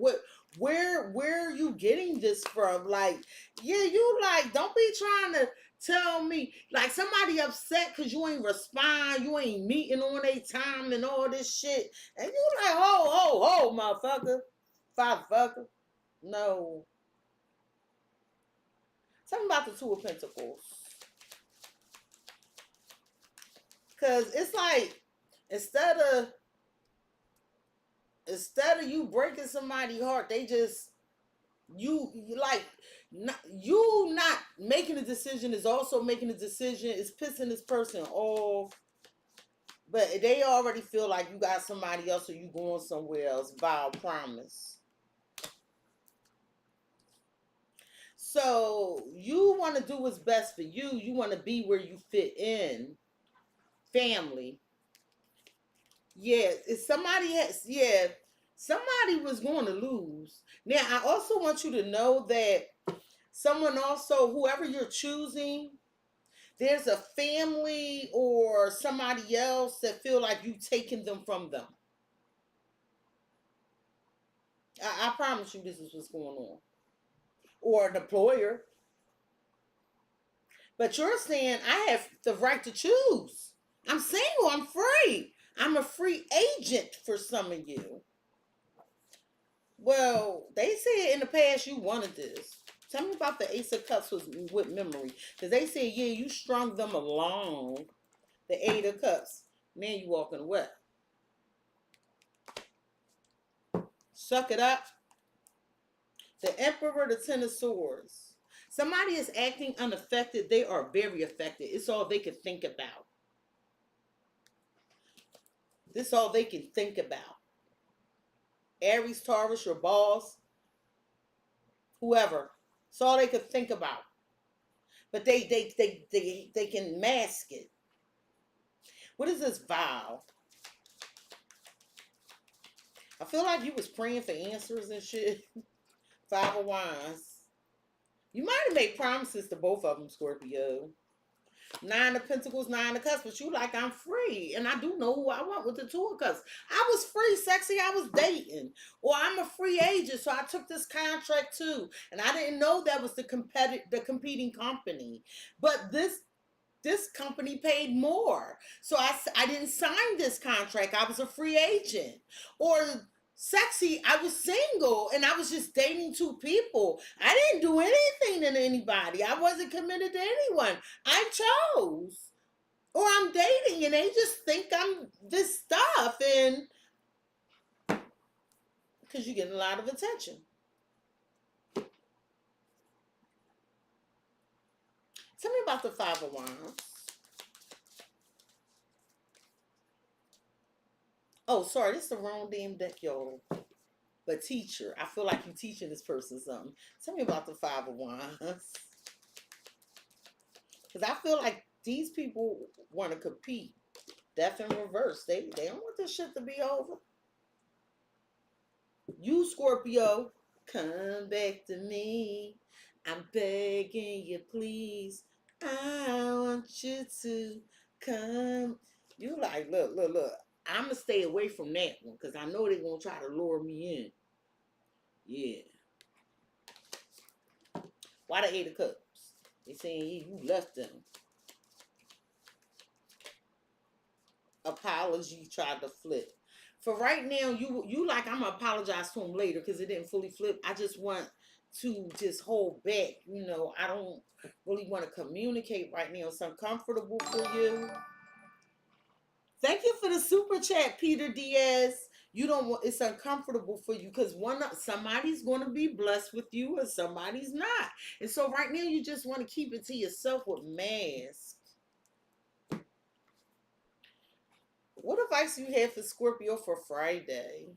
Where are you getting this from? Like, yeah, you like, don't be trying to tell me like somebody upset because you ain't respond, you ain't meeting on a time and all this shit. And you like, ho, motherfucker. Fucker. No. Tell me about the Two of Pentacles. Cause it's like instead of you breaking somebody's heart, they just you like you not making a decision is also making a decision. It's pissing this person off, but they already feel like you got somebody else or you going somewhere else. Vow, promise. So you want to do what's best for you. You want to be where you fit in. Family. Yeah, if somebody has, yeah, somebody was going to lose. Now, I also want you to know that someone also, whoever you're choosing, there's a family or somebody else that feel like you taking them from them. I promise you this is what's going on. Or an employer. But you're saying I have the right to choose. I'm single, I'm free. I'm a free agent for some of you. Well, they said in the past you wanted this. Tell me about the Ace of Cups with memory. Because they said, yeah, you strung them along. The Eight of Cups. Now you walking away. Suck it up. The Emperor, the Ten of Swords. Somebody is acting unaffected. They are very affected. It's all they can think about. This is all they can think about. Aries, Taurus, your boss, whoever. It's all they could think about. But they can mask it. What is this vow? I feel like you was praying for answers and shit. Five of Wands. You might have made promises to both of them, Scorpio. Nine of Pentacles, Nine of Cups, but you like, I'm free. And I do know who I want with the Two of Cups. I was free, Sexy. I was dating. Or I'm a free agent, so I took this contract too. And I didn't know that was the competing company. But this company paid more. So I didn't sign this contract. I was a free agent. Or Sexy, I was single and I was just dating two people. I didn't do anything to anybody. I wasn't committed to anyone. I chose. Or I'm dating and they just think I'm this stuff, and because you're getting a lot of attention. Tell me about the Five of Wands. Oh, sorry, this is the wrong damn deck, y'all. But teacher, I feel like you're teaching this person something. Tell me about the Five of Wands. Because I feel like these people want to compete. Death in reverse. They don't want this shit to be over. You, Scorpio, Come back to me. I'm begging you, please. I want you to come. You like, look. I'm going to stay away from that one because I know they're going to try to lure me in. Yeah. Why the Eight of Cups? They saying you left them. Apology tried to flip. For right now, you like, I'm gonna apologize to him later because it didn't fully flip. I just want to just hold back. I don't really want to communicate right now. It's uncomfortable for you. Thank you for the super chat, Peter Diaz. You don't want, it's uncomfortable for you because somebody's going to be blessed with you and somebody's not. And so right now you just want to keep it to yourself with masks. What advice do you have for Scorpio for Friday?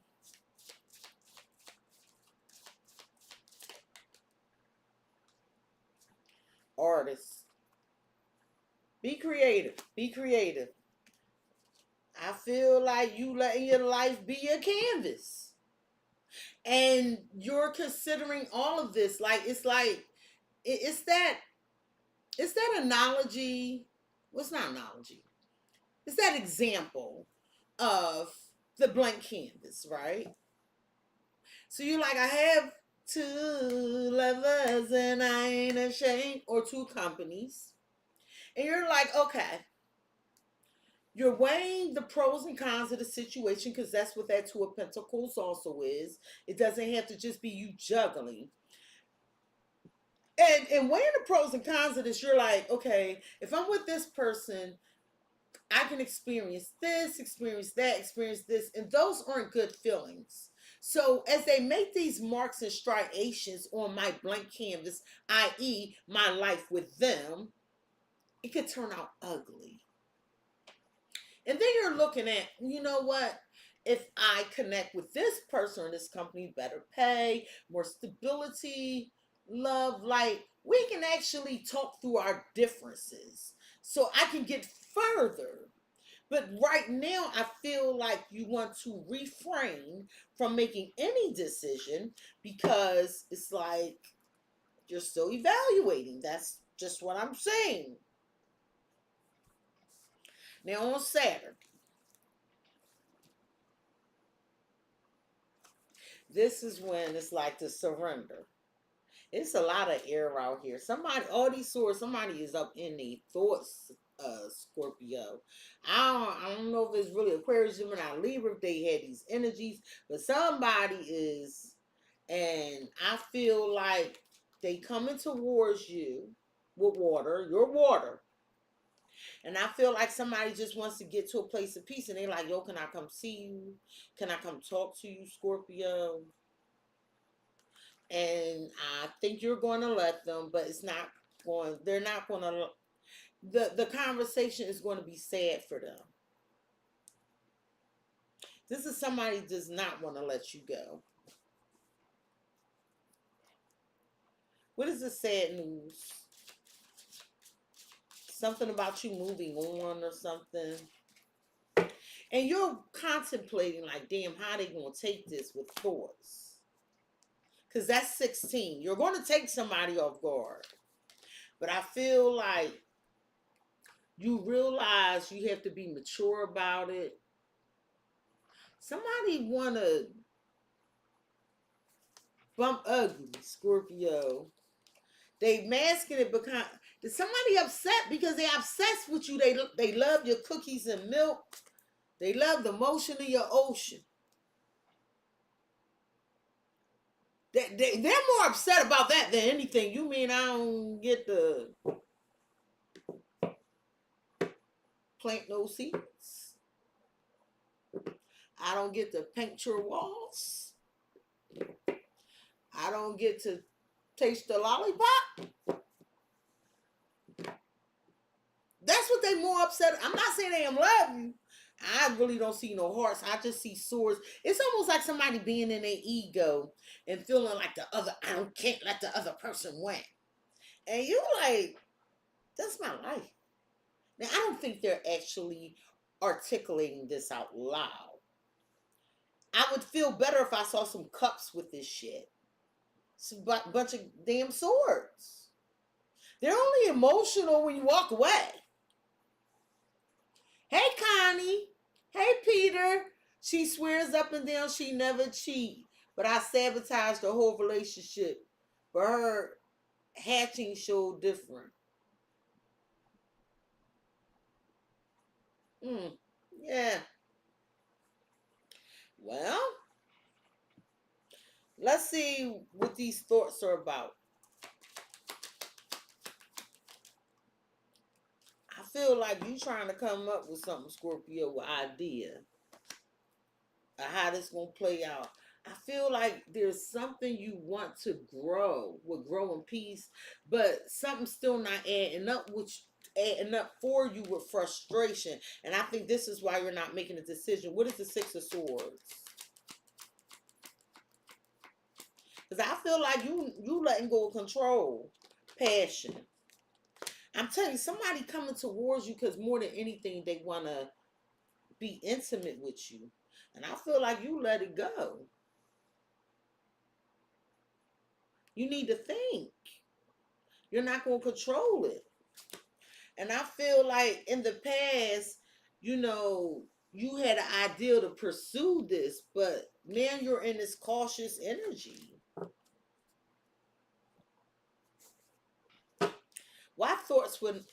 Artists. Be creative. Be creative. I feel like you letting your life be a canvas. And you're considering all of this. It's that analogy. What's not analogy? It's that example of the blank canvas, right? So you're like, I have two lovers and I ain't ashamed, or two companies. And you're like, okay, you're weighing the pros and cons of the situation because that's what that Two of Pentacles also is. It doesn't have to just be you juggling. And weighing the pros and cons of this, you're like, okay, if I'm with this person, I can experience this, experience that, experience this, and those aren't good feelings. So as they make these marks and striations on my blank canvas, i.e., my life with them, it could turn out ugly. And then you're looking at, you know what? If I connect with this person or this company, better pay, more stability, love, like we can actually talk through our differences so I can get further. But right now, I feel like you want to refrain from making any decision because it's like you're still evaluating. That's just what I'm saying. Now on Saturn, this is when it's like the surrender. It's a lot of air out here. All these swords, somebody is up in the thoughts, Scorpio. I don't know if it's really Aquarius, Gemini, Libra, if they had these energies, but somebody is, and I feel like they coming towards you with water, your water. And I feel like somebody just wants to get to a place of peace and they're like, yo, can I come see you? Can I come talk to you, Scorpio? And I think you're going to let them, but they're not going to, the conversation is going to be sad for them. This is somebody who does not want to let you go. What is the sad news? Something about you moving on or something. And you're contemplating like, damn, how they going to take this with thoughts? Because that's 16. You're going to take somebody off guard. But I feel like you realize you have to be mature about it. Somebody want to bump ugly, Scorpio. They masking it because somebody upset because they obsessed with you. They love your cookies and milk. They love the motion of your ocean. They're more upset about that than anything. You mean I don't get to plant no seeds? I don't get to paint your walls? I don't get to taste the lollipop? That's what they more upset. I'm not saying they don't love you. I really don't see no hearts. I just see swords. It's almost like somebody being in their ego and feeling like can't let the other person win. And you like, that's my life. Now, I don't think they're actually articulating this out loud. I would feel better if I saw some cups with this shit. It's a bunch of damn swords. They're only emotional when you walk away. Hey, Connie. Hey, Peter. She swears up and down she never cheat, but I sabotaged the whole relationship. But her hatching showed different. Yeah. Well, let's see what these thoughts are about. I feel like you trying to come up with something, Scorpio, with idea of how this gonna play out. I feel like there's something you want to grow with growing peace, but something's still not adding up for you with frustration. And I think this is why you're not making a decision. What is the Six of Swords? Because I feel like you letting go of control, passion. I'm telling you, somebody coming towards you because more than anything, they want to be intimate with you. And I feel like you let it go. You need to think. You're not going to control it. And I feel like in the past, you had an idea to pursue this, but now you're in this cautious energy. Why thoughts with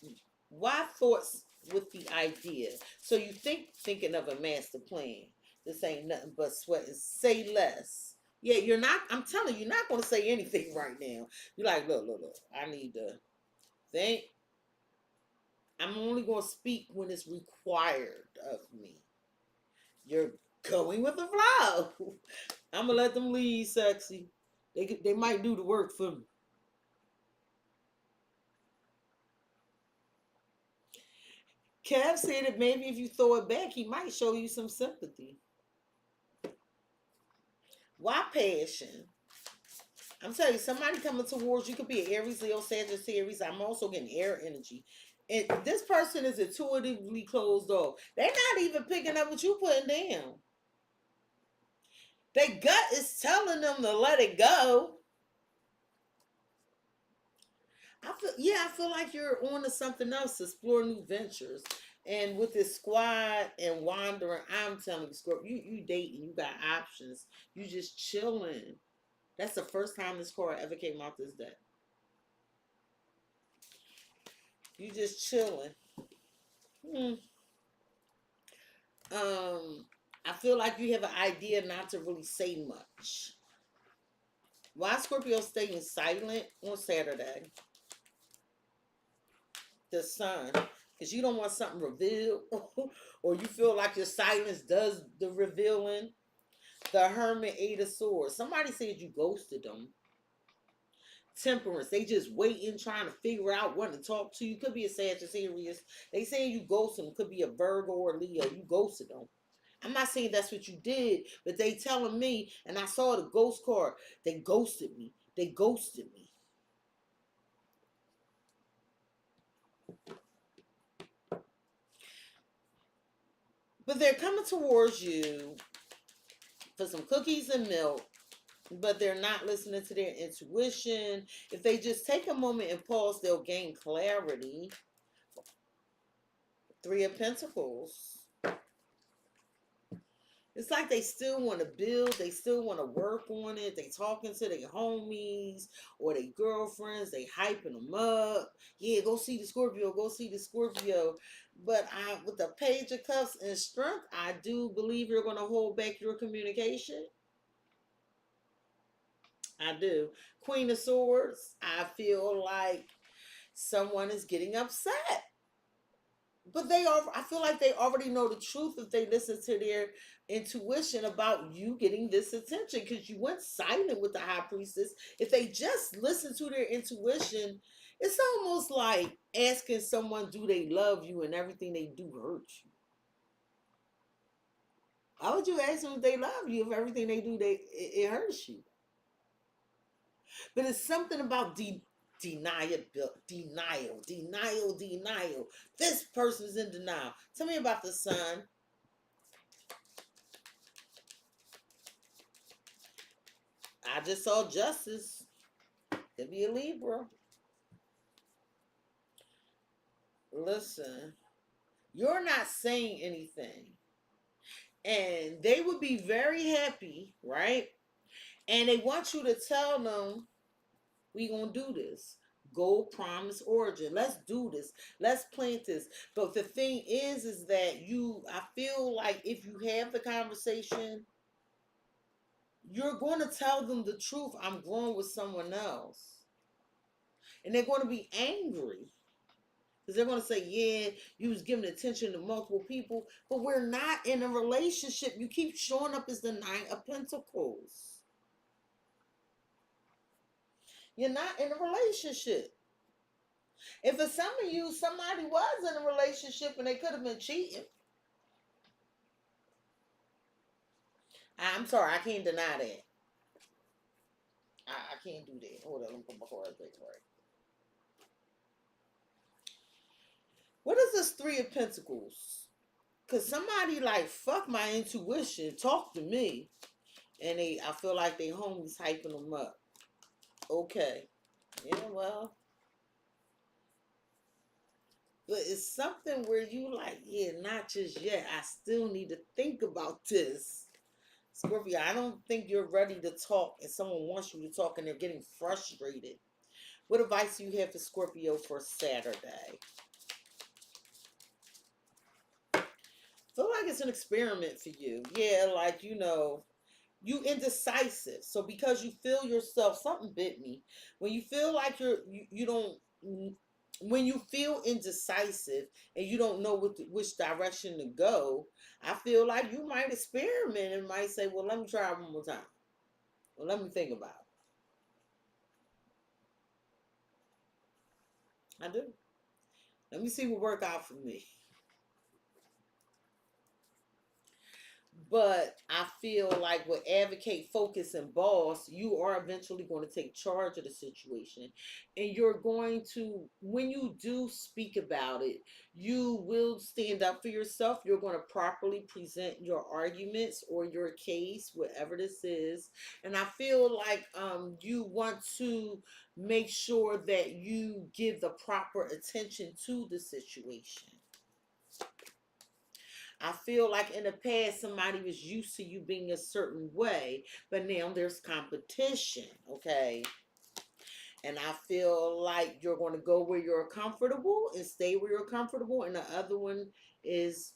the idea? So you thinking of a master plan. This ain't nothing but sweat and say less. Yeah, you're not, I'm telling you, you're not gonna say anything right now. You're like, look, I need to think. I'm only gonna speak when it's required of me. You're going with the flow. I'm gonna let them lead, sexy. They might do the work for me. Kev said that maybe if you throw it back, he might show you some sympathy. Why passion? I'm telling you, somebody coming towards you could be an Aries, Leo, Sagittarius. I'm also getting air energy. And this person is intuitively closed off. They're not even picking up what you putting down. Their gut is telling them to let it go. I feel like you're on to something else, explore new ventures. And with this squad and wandering, I'm telling you, Scorpio, you dating, you got options. You just chilling. That's the first time this card ever came out this day. You just chilling. I feel like you have an idea not to really say much. Why Scorpio staying silent on Saturday? The sun. Because you don't want something revealed. Or you feel like your silence does the revealing. The Hermit, Eight of Swords. Somebody said you ghosted them. Temperance. They just waiting, trying to figure out when to talk to you. Could be a Sagittarius. They saying you ghosted them. Could be a Virgo or a Leo. You ghosted them. I'm not saying that's what you did, but they telling me, and I saw the ghost card. They ghosted me. They ghosted me. But they're coming towards you for some cookies and milk, but they're not listening to their intuition. If they just take a moment and pause, they'll gain clarity. Three of Pentacles. It's like they still want to build. They still want to work on it. They talking to their homies or their girlfriends. They hyping them up. Yeah, go see the Scorpio. Go see the Scorpio. But with the Page of Cups and Strength, I do believe you're going to hold back your communication. I do. Queen of Swords, I feel like someone is getting upset. But I feel like they already know the truth if they listen to their intuition about you getting this attention, because you went silent with the High Priestess. If they just listen to their intuition, it's almost like asking someone, do they love you, and everything they do hurts you. How would you ask them if they love you if everything they do, it hurts you? But it's something about denial. This person's in denial. Tell me about the Sun. I just saw Justice. Could be a Libra. Listen, you're not saying anything. And they would be very happy, right? And they want you to tell them, we gonna do this. Gold promise origin. Let's do this. Let's plant this. But the thing is that I feel like if you have the conversation, you're going to tell them the truth. I'm growing with someone else. And they're going to be angry. Because they're going to say, yeah, you was giving attention to multiple people. But we're not in a relationship. You keep showing up as the Nine of Pentacles. You're not in a relationship. If for some of you, somebody was in a relationship and they could have been cheating. I'm sorry, I can't deny that. I can't do that. Hold on, let me put my card back right. What is this Three of Pentacles? Because somebody like, fuck my intuition, talk to me. And I feel like they homies hyping them up. Okay. Yeah, well. But it's something where you like, yeah, not just yet. I still need to think about this. Scorpio, I don't think you're ready to talk and someone wants you to talk and they're getting frustrated. What advice do you have for Scorpio for Saturday? Feel like it's an experiment for you. Yeah, like, you indecisive. So because you feel yourself, something bit me. When you feel like you don't, when you feel indecisive and you don't know which direction to go, I feel like you might experiment and might say, well, let me try it one more time. Well, let me think about it. I do. Let me see what work out for me. But I feel like with advocate, focus, and boss, you are eventually going to take charge of the situation. And you're going to, when you do speak about it, you will stand up for yourself. You're going to properly present your arguments or your case, whatever this is. And I feel like you want to make sure that you give the proper attention to the situation. I feel like in the past somebody was used to you being a certain way, but now there's competition, okay? And I feel like you're going to go where you're comfortable and stay where you're comfortable, and the other one is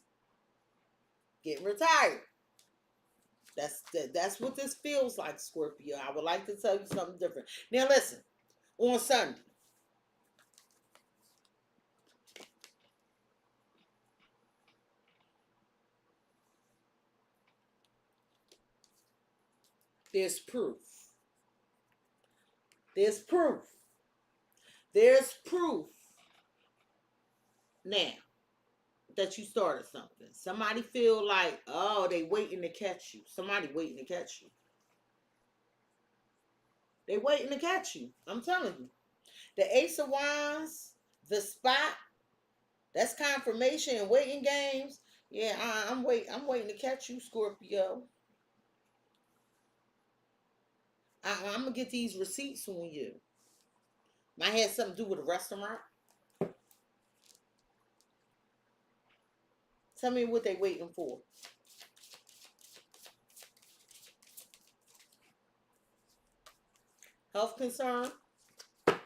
getting retired. That's what this feels like, Scorpio. I would like to tell you something different. Now listen, on Sunday, there's proof. There's proof. There's proof. Now that you started something. Somebody feel like, oh, they waiting to catch you. Somebody waiting to catch you. They waiting to catch you. I'm telling you. The Ace of Wands, the spot, that's confirmation and waiting games. Yeah, I'm waiting to catch you, Scorpio. I'm gonna get these receipts on you. Might have something to do with a restaurant. Tell me what they waiting for. Health concern. I'm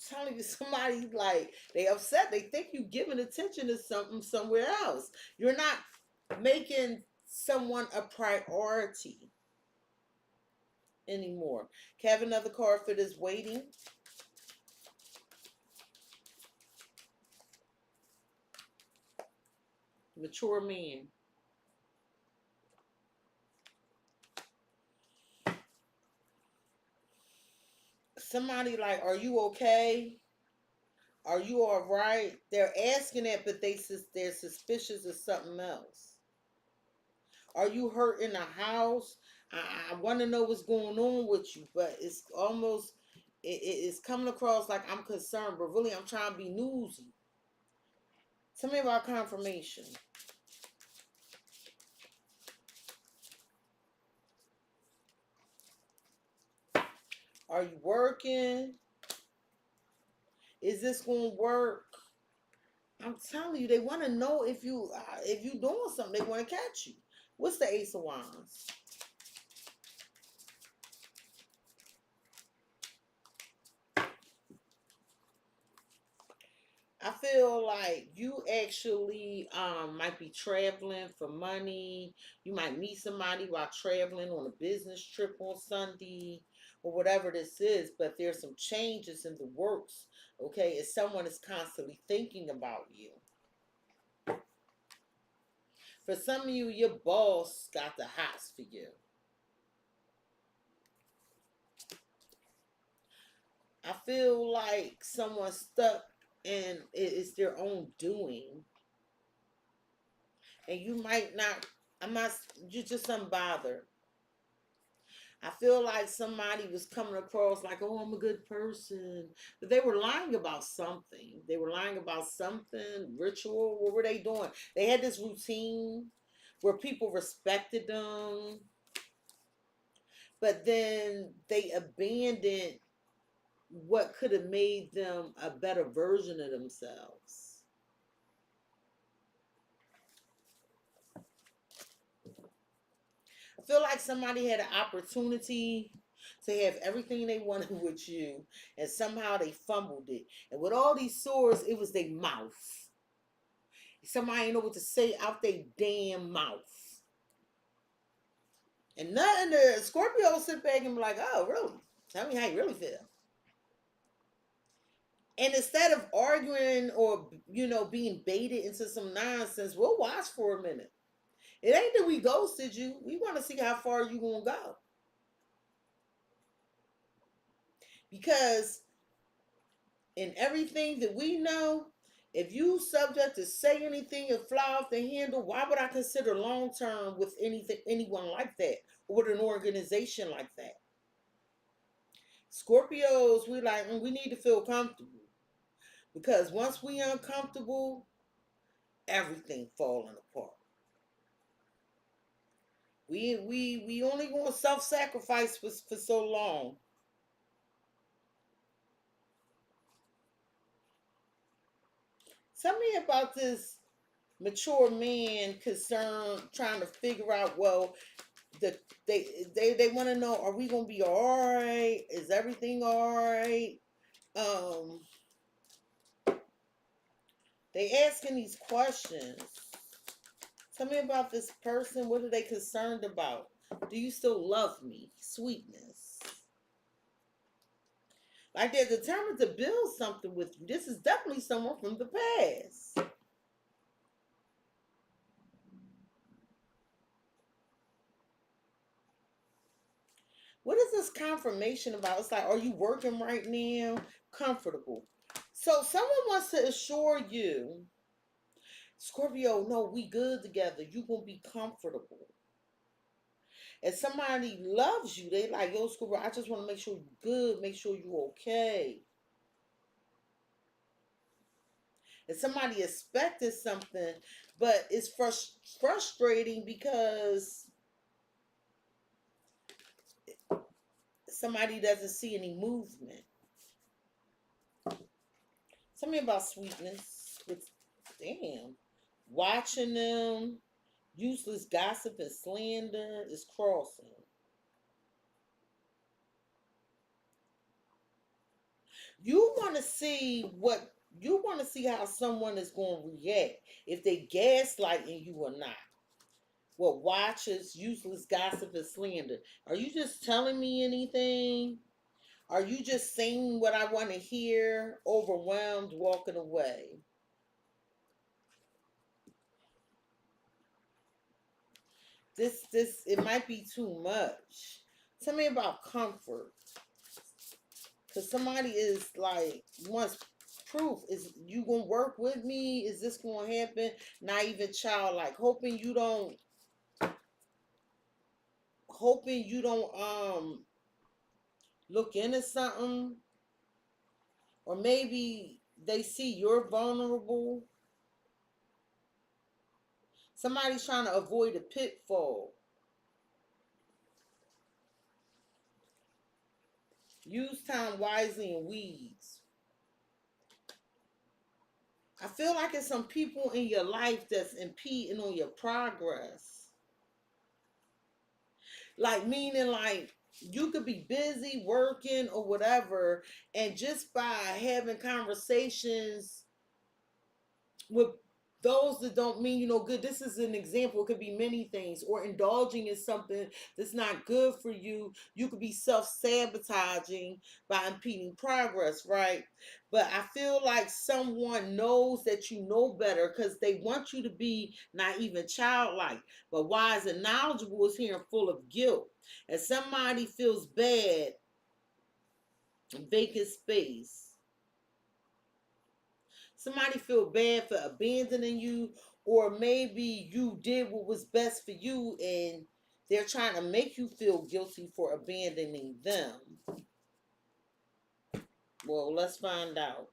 telling you, somebody like they upset. They think you giving attention to something somewhere else. You're not making someone a priority anymore. Can I have another card for this waiting? Mature man. Somebody like, are you okay? Are you all right? They're asking that, but they're suspicious of something else. Are you hurt in the house? I want to know what's going on with you, but it's almost, it's coming across like I'm concerned, but really I'm trying to be newsy. Tell me about confirmation. Are you working? Is this going to work? I'm telling you, they want to know if you doing something. They want to catch you. What's the Ace of Wands? I feel like you actually might be traveling for money. You might meet somebody while traveling on a business trip on Sunday or whatever this is, but there's some changes in the works, okay? As someone is constantly thinking about you. For some of you, your boss got the hots for you. I feel like someone's stuck and it's their own doing. And you might not, you're just unbothered. I feel like somebody was coming across like, oh, I'm a good person. But they were lying about something. They were lying about something, ritual. What were they doing? They had this routine where people respected them. But then they abandoned what could have made them a better version of themselves. I feel like somebody had an opportunity to have everything they wanted with you, and somehow they fumbled it. And with all these swords, it was their mouth. Somebody ain't know what to say out their damn mouth. And nothing, the Scorpio sit back and be like, oh, really? Tell me how you really feel. And instead of arguing or, being baited into some nonsense, we'll watch for a minute. It ain't that we ghosted you. We want to see how far you going to go. Because in everything that we know, if you subject to say anything and fly off the handle, why would I consider long term with anyone like that, or with an organization like that? Scorpios, we need to feel comfortable, because once we uncomfortable, everything falling apart. We only going to self-sacrifice for so long. Tell me about this mature man concerned, trying to figure out, well, they want to know, are we gonna be all right? Is everything all right? Um, they asking these questions. Tell me about this person. What are they concerned about? Do you still love me? Sweetness. Like they're determined to build something with you. This is definitely someone from the past. What is this confirmation about? It's like, are you working right now? Comfortable. So someone wants to assure you, Scorpio, no, we good together. You gonna be comfortable. And somebody loves you, they like, yo, Scorpio, I just want to make sure you good, make sure you okay. And somebody expected something, but it's frustrating because somebody doesn't see any movement. Tell me about sweetness. It's, damn. Watching them, useless gossip and slander is crossing. You want to see how someone is going to react if they gaslighting you or not. What watches useless gossip and slander? Are you just telling me anything? Are you just saying what I want to hear? Overwhelmed, walking away. This it might be too much. Tell me about comfort. Cause somebody is like wants proof. Is you gonna work with me? Is this gonna happen? Not even childlike. Hoping you don't look into something. Or maybe they see you're vulnerable. Somebody's trying to avoid a pitfall. Use time wisely and weeds. I feel like it's some people in your life that's impeding on your progress. Like, meaning, like, you could be busy working or whatever, and just by having conversations with those that don't mean you know good, this is an example, it could be many things, or indulging in something that's not good for you, you could be self-sabotaging by impeding progress, right? But I feel like someone knows that you know better because they want you to be not even childlike, but wise and knowledgeable is here and full of guilt. And somebody feels bad, vacant space. Somebody feel bad for abandoning you, or maybe you did what was best for you and they're trying to make you feel guilty for abandoning them. Well, let's find out.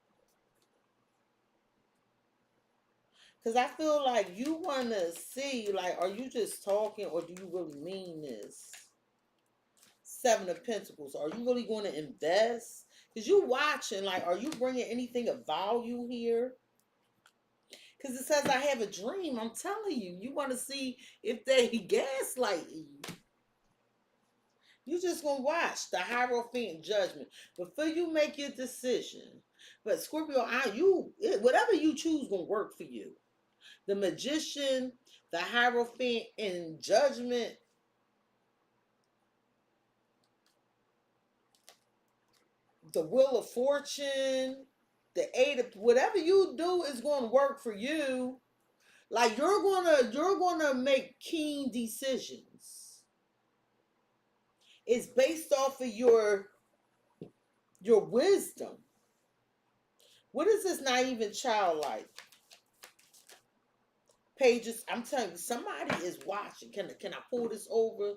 Because I feel like you want to see, like, are you just talking or do you really mean this? Seven of Pentacles. Are you really going to invest? Because you watching, like, are you bringing anything of value here? Because it says, I have a dream. I'm telling you, you want to see if they gaslight you. You just going to watch the Hierophant judgment before you make your decision. But Scorpio, whatever you choose going to work for you. The Magician, the Hierophant, and judgment. The Wheel of Fortune, the Eight of, whatever you do is going to work for you. Like, you're gonna make keen decisions. It's based off of your wisdom. What is this not even childlike? Pages, I'm telling you, somebody is watching. Can I pull this over?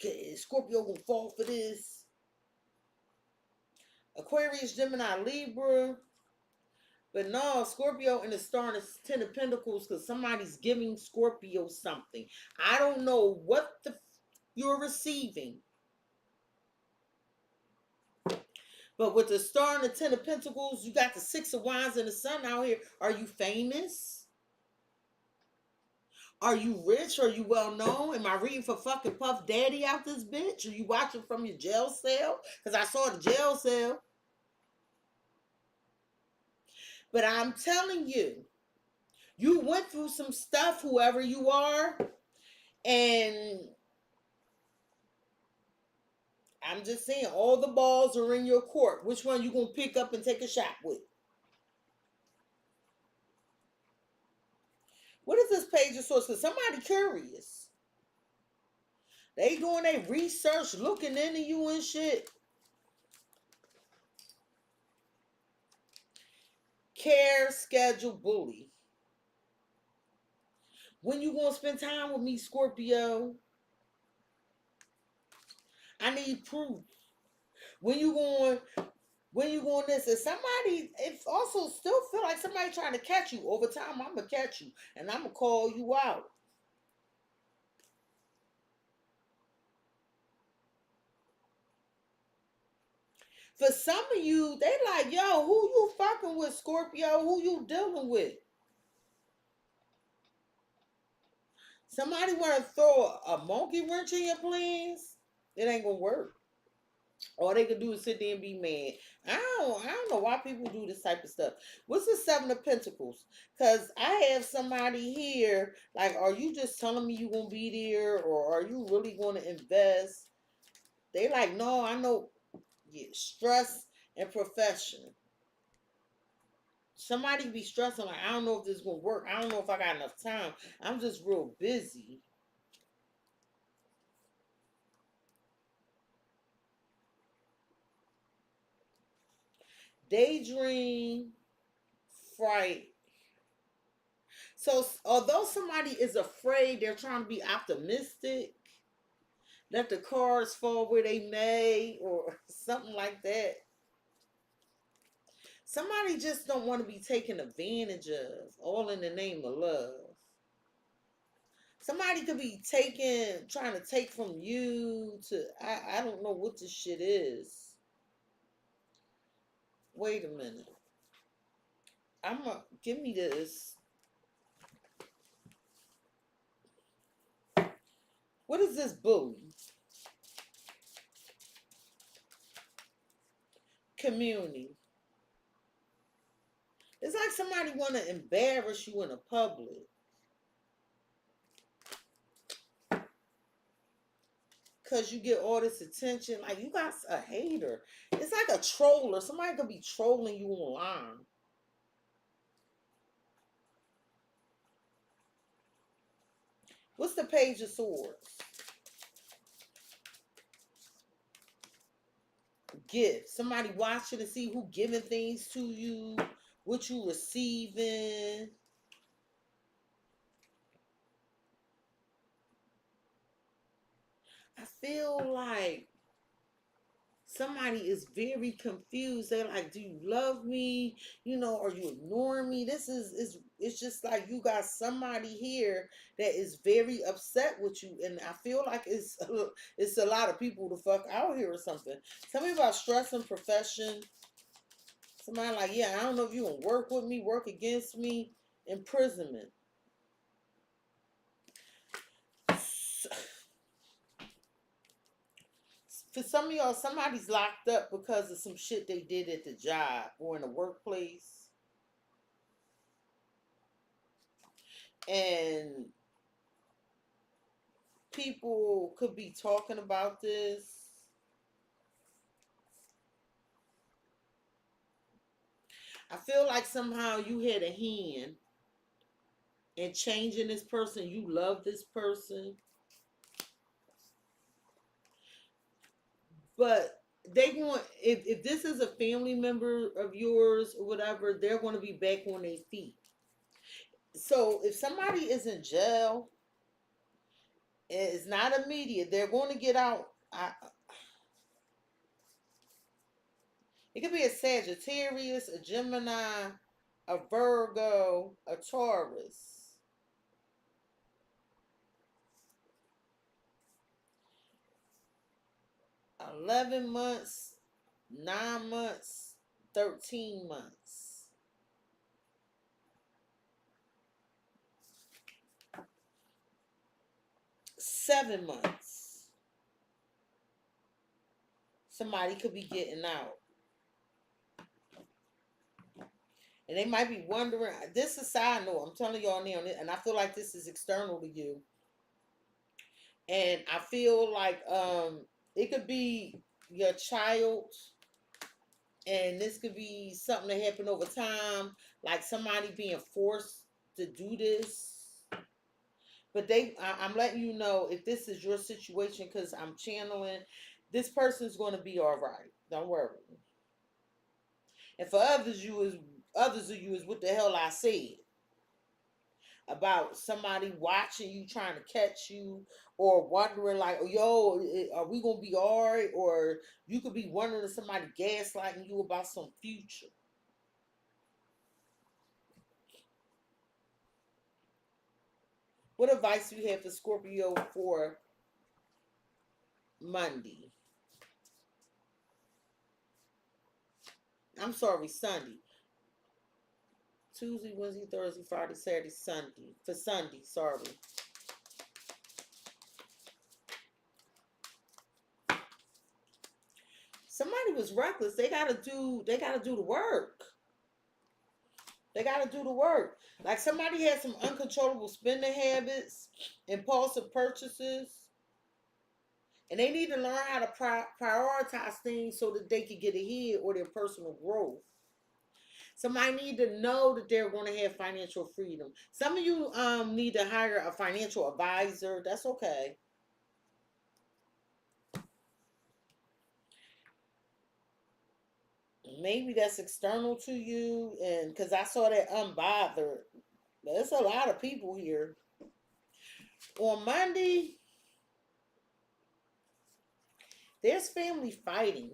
Is Scorpio gonna fall for this? Aquarius, Gemini, Libra. But no, Scorpio in the star and the Ten of Pentacles, because somebody's giving Scorpio something. I don't know what you're receiving. But with the star and the Ten of Pentacles, you got the Six of Wands and the Sun out here. Are you famous? Are you rich? Are you well known? Am I reading for fucking Puff Daddy out this bitch? Are you watching from your jail cell? Because I saw the jail cell. But I'm telling you, you went through some stuff, whoever you are, and I'm just saying, all the balls are in your court. Which one you gonna pick up and take a shot with? What is this page of source? Because somebody curious. They doing their research, looking into you and shit. Care, schedule, bully. When you gonna spend time with me, Scorpio? I need proof. When you going? When you going this? And somebody, it also still feel like somebody trying to catch you. Over time, I'm gonna catch you and I'm gonna call you out. For some of you, they like, yo, who you fucking with, Scorpio? Who you dealing with? Somebody want to throw a monkey wrench in your plans? It ain't gonna work. All they can do is sit there and be mad. I don't know why people do this type of stuff. What's the Seven of Pentacles? Because I have somebody here, like, are you just telling me you gonna be there, or are you really gonna invest? They like, no, I know. Yeah, stress and profession. Somebody be stressing, like, I don't know if this is gonna work. I don't know if I got enough time. I'm just real busy. Daydream, fright. So, although somebody is afraid, they're trying to be optimistic. Let the cards fall where they may, or something like that. Somebody just don't want to be taken advantage of, all in the name of love. Somebody could be trying to take from you to, I don't know what this shit is. Wait a minute. Give me this. What is this bully? Community. It's like somebody want to embarrass you in a public. Because you get all this attention. Like, you got a hater. It's like a troller. Somebody could be trolling you online. What's the Page of Swords? Gift. Somebody watching to see who giving things to you. What you receiving. I feel like somebody is very confused. They're like, do you love me? You know, are you ignoring me? This is it's just like you got somebody here that is very upset with you. And I feel like it's a lot of people the fuck out here or something. Tell me about stress and profession. Somebody like, yeah, I don't know if you gonna work with me, work against me, imprisonment. For some of y'all, somebody's locked up because of some shit they did at the job or in the workplace. And people could be talking about this. I feel like somehow you had a hand in changing this person. You love this person. But they want, if this is a family member of yours or whatever, they're going to be back on their feet. So if somebody is in jail, it's not immediate. They're going to get out. It could be a Sagittarius, a Gemini, a Virgo, a Taurus. 11 months, 9 months, 13 months. Seven months. Somebody could be getting out. And they might be wondering, this is a side note, I'm telling y'all now, and I feel like this is external to you. And I feel like it could be your child, and this could be something that happened over time, like somebody being forced to do this. But I'm letting you know if this is your situation, because I'm channeling, this person's going to be all right. Don't worry. And for others of you is what the hell I said about somebody watching you, trying to catch you, or wondering like, yo, are we gonna be all right? Or you could be wondering if somebody gaslighting you about some future. What advice do you have for Scorpio for Monday? I'm sorry, Sunday. Tuesday, Wednesday, Thursday, Friday, Saturday, Sunday. For Sunday, sorry. Somebody was reckless. They gotta do the work. They gotta do the work. Like somebody had some uncontrollable spending habits, impulsive purchases, and they need to learn how to prioritize things so that they can get ahead or their personal growth. Somebody need to know that they're going to have financial freedom. Some of you need to hire a financial advisor. That's okay. Maybe that's external to you, and because I saw that unbothered. There's a lot of people here. On Monday, there's family fighting.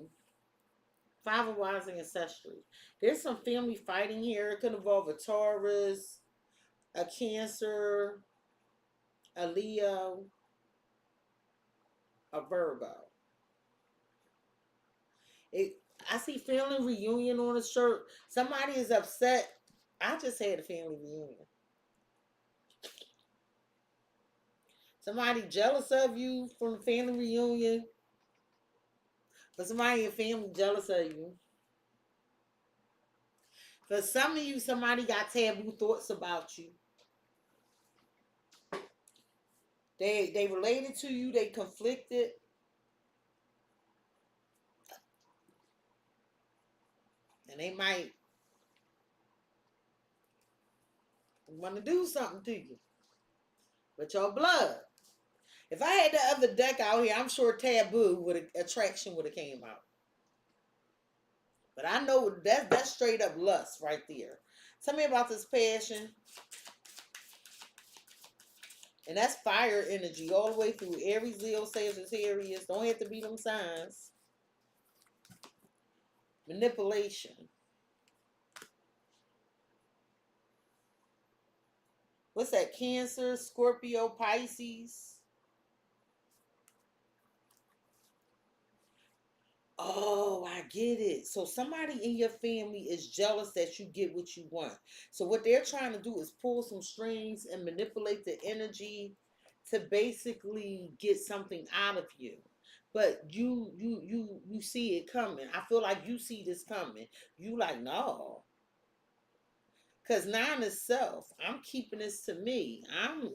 Five of Wands and Ancestry. There's some family fighting here. It could involve a Taurus, a Cancer, a Leo, a Virgo. I see family reunion on a shirt. Somebody is upset. I just had a family reunion. Somebody jealous of you from the family reunion. But somebody in your family jealous of you. For some of you, somebody got taboo thoughts about you. They related to you, they conflicted. And they might want to do something to you. But your blood. If I had the other deck out here, I'm sure taboo attraction would have came out. But I know that's straight up lust right there. Tell me about this passion. And that's fire energy all the way through. Aries, Leo, Sagittarius. Don't have to be them signs. Manipulation. What's that? Cancer, Scorpio, Pisces. Oh, I get it. So somebody in your family is jealous that you get what you want. So what they're trying to do is pull some strings and manipulate the energy to basically get something out of you. But you see it coming. I feel like you see this coming. You like, no. Cause 9 is self. I'm keeping this to me. I'm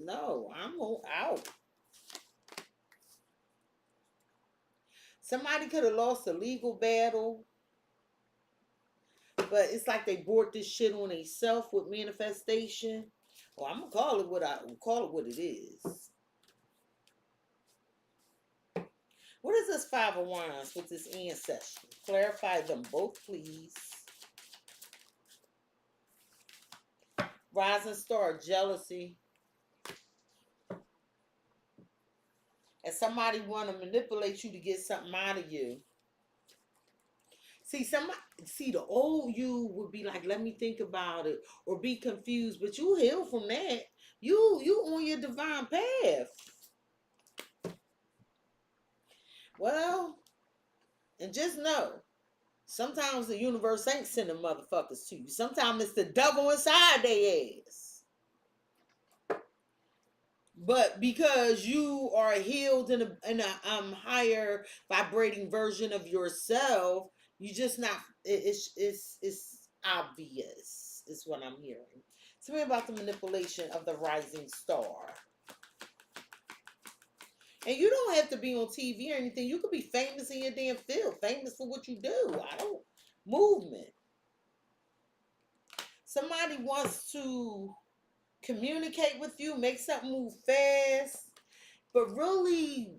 out. Somebody could have lost a legal battle, but it's like they brought this shit on themselves with manifestation. Well, I'm gonna call it what it is. What is this 5 of Wands with this ancestry? Clarify them both, please. Rising star, jealousy. And somebody want to manipulate you to get something out of you. See, the old you would be like, let me think about it, or be confused, but you heal from that. You on your divine path. Well, and just know, sometimes the universe ain't sending motherfuckers to you. Sometimes it's the devil inside their ass. But because you are healed in a higher vibrating version of yourself, you just not. It's obvious. Is what I'm hearing. Tell me about the manipulation of the rising star. And you don't have to be on TV or anything. You could be famous in your damn field, famous for what you do. Movement. Somebody wants to communicate with you, make something move fast, but really,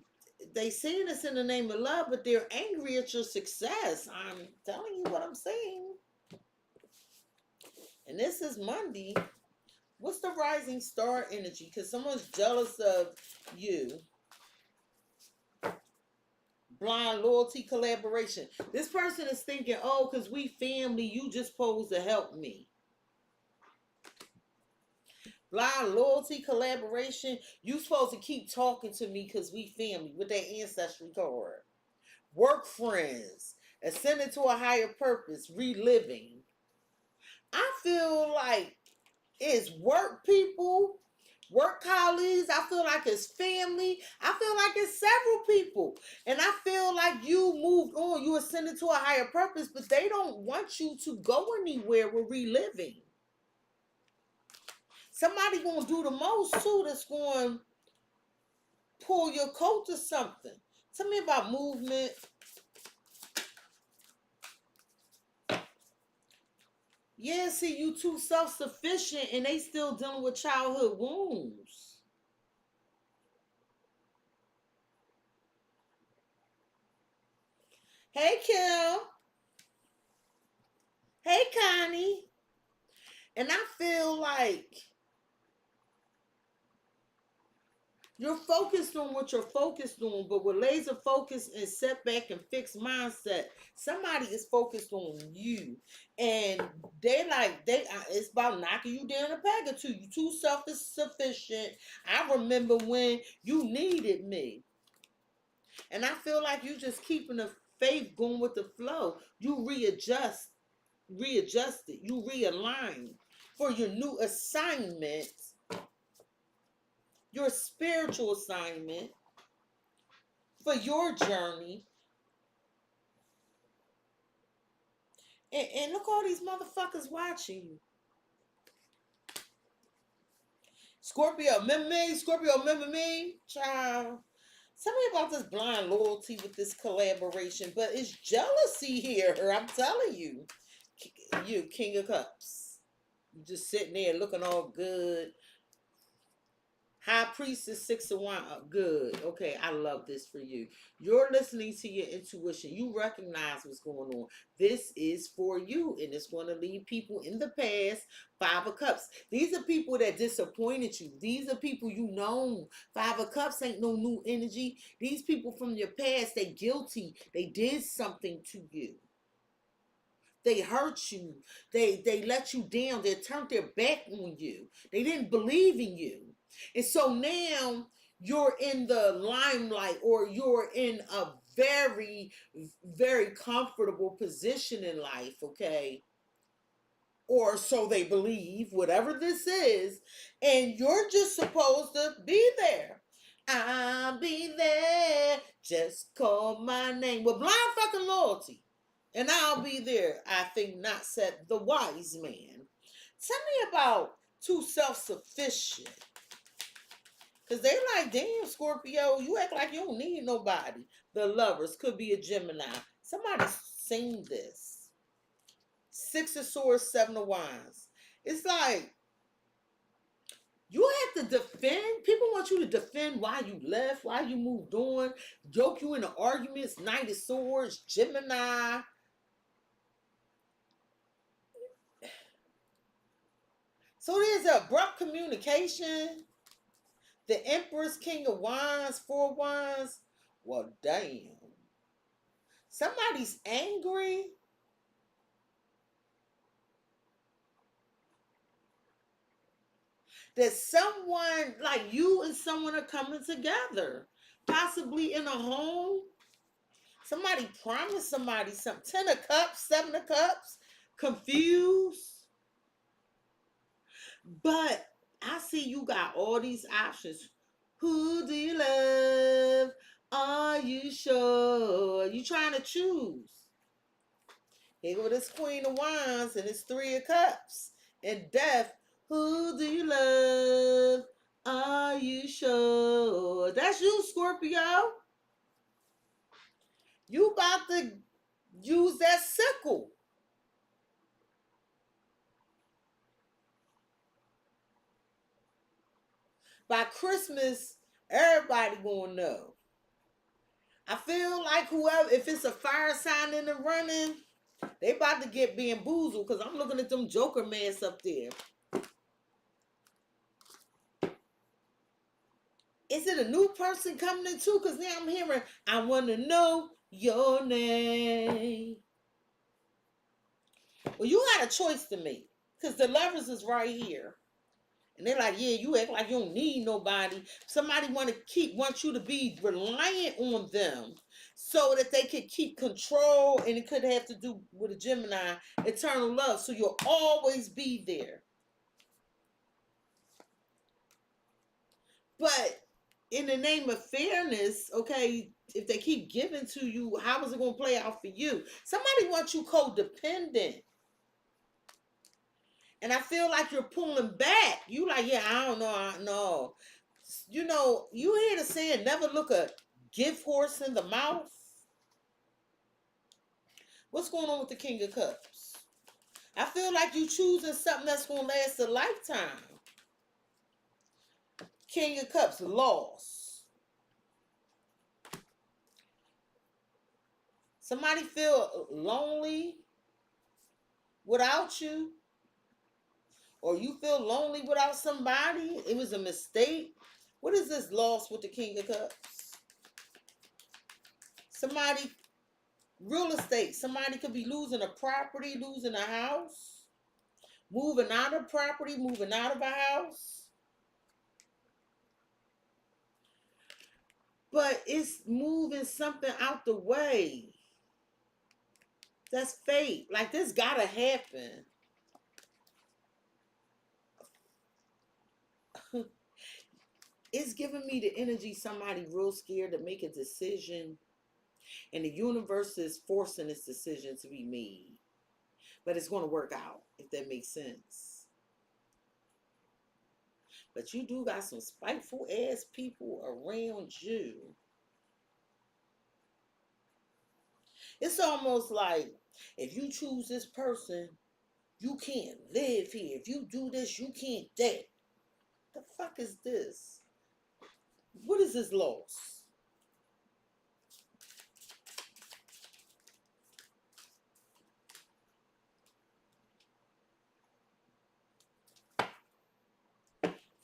they saying this in the name of love, but they're angry at your success. I'm telling you what I'm saying. And this is Monday. What's the rising star energy? Because someone's jealous of you. Blind loyalty, collaboration. This person is thinking, oh, because we family, you just supposed to help me. Blind loyalty, collaboration. You supposed to keep talking to me because we family with that ancestry card. Work friends. Ascending to a higher purpose. Reliving. I feel like it's work people, work colleagues. I feel like it's family. I feel like it's several people. And I feel like you moved on. You ascended to a higher purpose, but they don't want you to go anywhere with reliving. Somebody gonna do the most too that's going to pull your coat or something. Tell me about movement. Yeah, see, you too self-sufficient and they still dealing with childhood wounds. Hey, Kim. Hey, Connie. And I feel like you're focused on what you're focused on, but with laser focus and setback and fixed mindset, somebody is focused on you. And it's about knocking you down a peg or two. You too self-sufficient. I remember when you needed me. And I feel like you just keeping the faith, going with the flow. You readjust it. You realign for your new assignment, your spiritual assignment, for your journey. And look, all these motherfuckers watching you. Scorpio, remember me? Scorpio, remember me? Child. Tell me about this blind loyalty with this collaboration, but it's jealousy here. I'm telling you. You, King of Cups. You just sitting there looking all good. High Priestess, Six of Wands. Good. Okay, I love this for you. You're listening to your intuition. You recognize what's going on. This is for you, and it's going to leave people in the past. Five of Cups. These are people that disappointed you. These are people you know. Five of Cups ain't no new energy. These people from your past, they guilty. They did something to you. They hurt you. They let you down. They turned their back on you. They didn't believe in you. And so now you're in the limelight, or you're in a very, very comfortable position in life, okay? Or so they believe, whatever this is, and you're just supposed to be there. I'll be there. Just call my name. With blind fucking loyalty. And I'll be there. I think not, said the wise man. Tell me about too self-sufficient. Because they like, damn, Scorpio, you act like you don't need nobody. The Lovers could be a Gemini. Somebody sing this. Six of Swords, Seven of Wands. It's like, you have to defend. People want you to defend why you left, why you moved on, joke you into arguments. Knight of Swords, Gemini. So there's abrupt communication. The Empress, King of Wands, Four of Wands. Well, damn. Somebody's angry. That someone, like you and someone are coming together. Possibly in a home. Somebody promised somebody something. Ten of Cups, Seven of Cups. Confused. But I see you got all these options. Who do you love? Are you sure? You trying to choose. Here go this Queen of Wands and this Three of Cups. And Death. Who do you love? Are you sure? That's you, Scorpio. You about to use that sickle. By Christmas, everybody gonna know. I feel like whoever, if it's a fire sign in the running, they about to get bamboozled, because I'm looking at them Joker masks up there. Is it a new person coming in too? Because now I'm hearing, I want to know your name. Well, you got a choice to make, because the Lovers is right here. And they're like, yeah, you act like you don't need nobody. Somebody want you to be reliant on them so that they could keep control, and it could have to do with a Gemini, eternal love. So you'll always be there. But in the name of fairness, okay, if they keep giving to you, how is it going to play out for you? Somebody wants you codependent. And I feel like you're pulling back. You like, yeah, I don't know. No. You know, you hear the saying, never look a gift horse in the mouth. What's going on with the King of Cups? I feel like you choosing something that's going to last a lifetime. King of Cups, loss. Somebody feel lonely without you. Or you feel lonely without somebody. It was a mistake. What is this loss with the King of Cups? Somebody, real estate. Somebody could be losing a property, losing a house. Moving out of property, moving out of a house. But it's moving something out the way. That's fate. Like, this gotta happen. It's giving me the energy somebody real scared to make a decision, and the universe is forcing this decision to be made. But it's going to work out, if that makes sense. But you do got some spiteful ass people around you. It's almost like, if you choose this person, you can't live here. If you do this, you can't that. The fuck is this? What is this loss?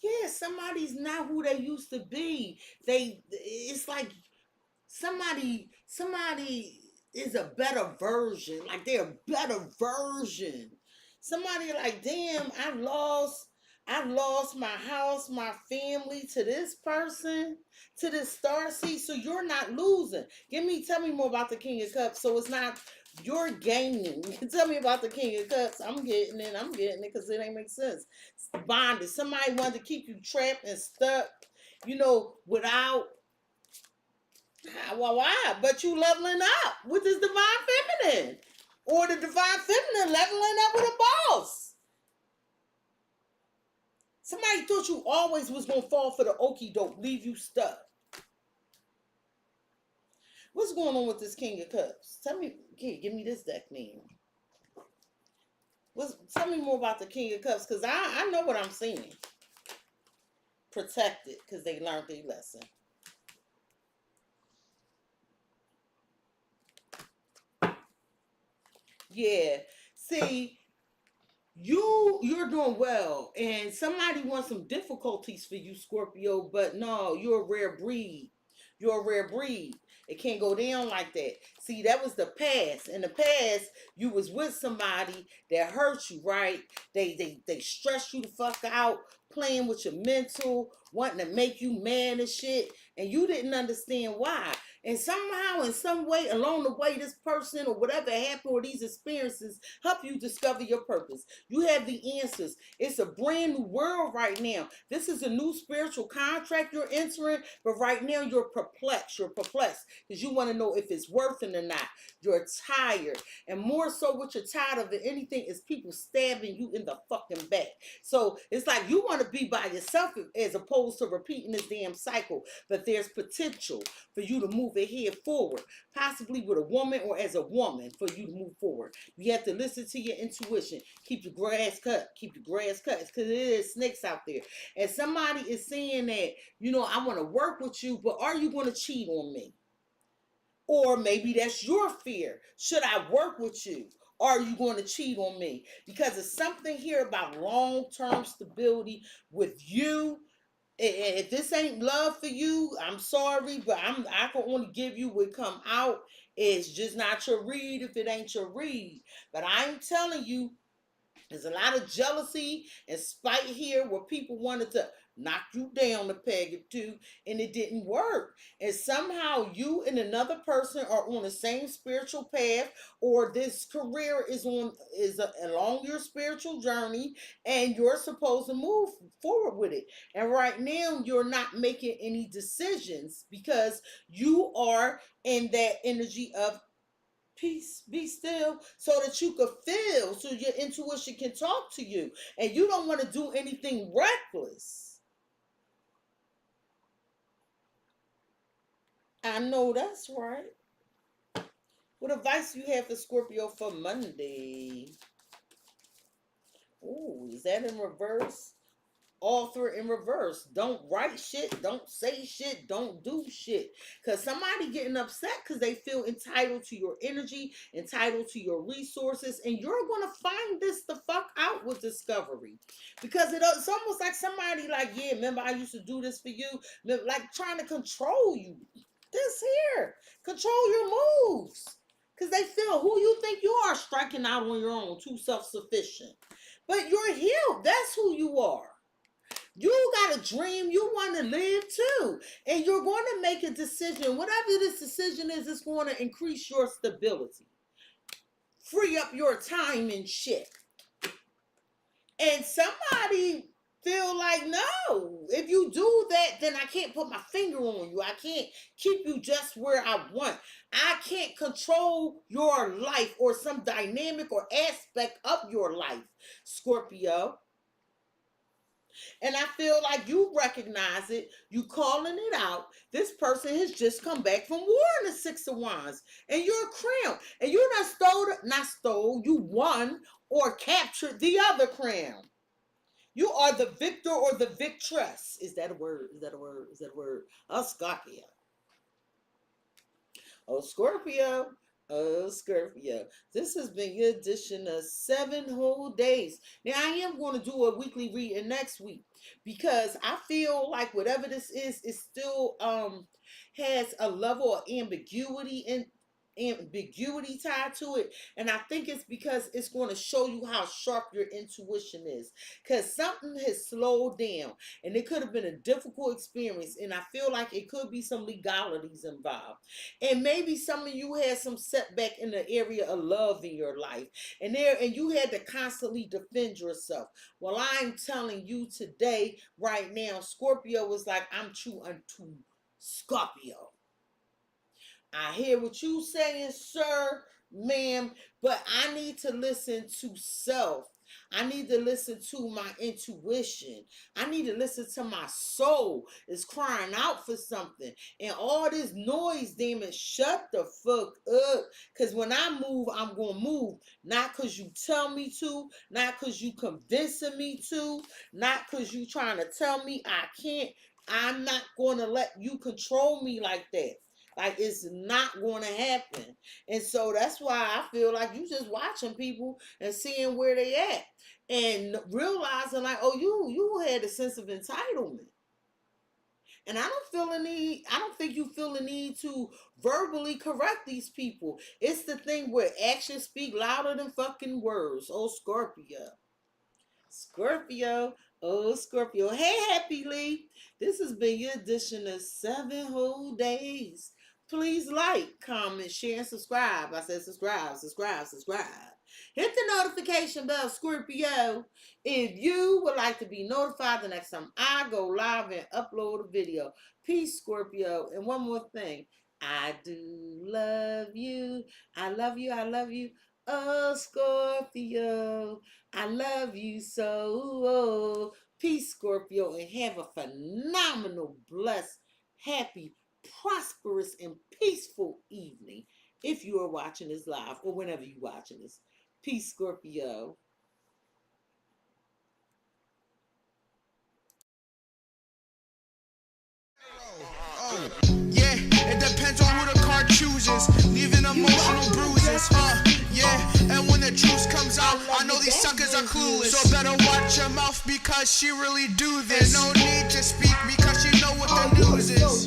Yeah, somebody's not who they used to be. It's like somebody is a better version. Like, they're a better version. Somebody like, damn, I lost my house, my family to this person, to this star seed. So you're not losing. Tell me more about the King of Cups. So it's not you're gaining. Tell me about the King of Cups. I'm getting it because it ain't make sense. Bonded. Somebody wanted to keep you trapped and stuck, without. Well, why? But you leveling up with this divine feminine. Or the divine feminine leveling up with a boss. Somebody thought you always was going to fall for the okie doke, leave you stuck. What's going on with this King of Cups? Tell me, give me this deck name. Tell me more about the King of Cups, because I know what I'm seeing. Protected, because they learned their lesson. Yeah. See, you're doing well, and somebody wants some difficulties for you, Scorpio, but no, you're a rare breed. You're a rare breed. It can't go down like that. See, that was the past. In the past, you was with somebody that hurt you, right? They stressed you the fuck out, playing with your mental, wanting to make you mad and shit, and you didn't understand why. And somehow, in some way, along the way, this person or whatever happened or these experiences help you discover your purpose. You have the answers. It's a brand new world right now. This is a new spiritual contract you're entering, but right now you're perplexed. You're perplexed because you want to know if it's worth it or not. You're tired. And more so, what you're tired of than anything is people stabbing you in the fucking back. So it's like you want to be by yourself as opposed to repeating this damn cycle. But there's potential for you to move ahead forward, possibly with a woman or as a woman for you to move forward. You have to listen to your intuition. Keep your grass cut. Keep your grass cut. It's because there is snakes out there. And somebody is saying that, I want to work with you, but are you going to cheat on me? Or maybe that's your fear. Should I work with you? Or are you going to cheat on me? Because there's something here about long-term stability with you. If this ain't love for you, I'm sorry, but I can only give you what come out. It's just not your read if it ain't your read. But I'm telling you, there's a lot of jealousy and spite here where people wanted to knock you down a peg or two, and it didn't work. And somehow you and another person are on the same spiritual path, or this career is along your spiritual journey, and you're supposed to move forward with it. And right now, you're not making any decisions because you are in that energy of peace, be still, so that you could feel, so your intuition can talk to you, and you don't want to do anything reckless. I know that's right. What advice do you have for Scorpio for Monday? Ooh, is that in reverse? Author in reverse. Don't write shit, don't say shit, don't do shit. Because somebody getting upset because they feel entitled to your energy, entitled to your resources, and you're going to find this the fuck out with discovery. Because it's almost like somebody like, yeah, remember I used to do this for you? Like trying to control you. This here. Control your moves. Because they feel who you think you are, striking out on your own, too self-sufficient. But you're healed. That's who you are. You got a dream you want to live too. And you're going to make a decision. Whatever this decision is, it's going to increase your stability. free up your time and shit. And somebody feel like, no, if you do that, then I can't put my finger on you. I can't keep you just where I want. I can't control your life or some dynamic or aspect of your life, Scorpio. And I feel like you recognize it. You calling it out. This person has just come back from war in the Six of Wands. And you're a crown. And you you won or captured the other crown. You are the victor or the victress. Is that a word? Is that a word? Is that a word? Oh, Scorpio. Oh, Scorpio. Oh, Scorpio. This has been your edition of 7 whole days. Now, I am going to do a weekly reading next week because I feel like whatever this is, it still has a level of ambiguity tied to it, and I think it's because it's going to show you how sharp your intuition is, because something has slowed down and it could have been a difficult experience, and I feel like it could be some legalities involved, and maybe some of you had some setback in the area of love in your life, and you had to constantly defend yourself. Well, I'm telling you today, right now, Scorpio was like, I'm true unto Scorpio. I hear what you saying, sir, ma'am, but I need to listen to self. I need to listen to my intuition. I need to listen to my soul is crying out for something. And all this noise, demon, shut the fuck up. Because when I move, I'm going to move. Not because you tell me to. Not because you convincing me to. Not because you trying to tell me I can't. I'm not going to let you control me like that. Like, it's not going to happen. And so that's why I feel like you just watching people and seeing where they at. And realizing like, oh, you had a sense of entitlement. And I don't think you feel the need to verbally correct these people. It's the thing where actions speak louder than fucking words. Oh, Scorpio. Scorpio. Oh, Scorpio. Hey, Happy Lee. This has been your edition of 7 whole days. Please like, comment, share, and subscribe. I said subscribe. Hit the notification bell, Scorpio, if you would like to be notified the next time I go live and upload a video. Peace, Scorpio. And one more thing. I do love you. I love you. I love you. Oh, Scorpio. I love you so. Peace, Scorpio. And have a phenomenal, blessed, happy, prosperous, and peaceful evening if you are watching this live or whenever you're watching this. Peace, Scorpio. Yeah, it depends on who the card chooses, leaving emotional bruises, yeah, and when the truth comes out, I know these suckers are clueless, so better watch your mouth because she really do this, no need to speak because she know what the news is.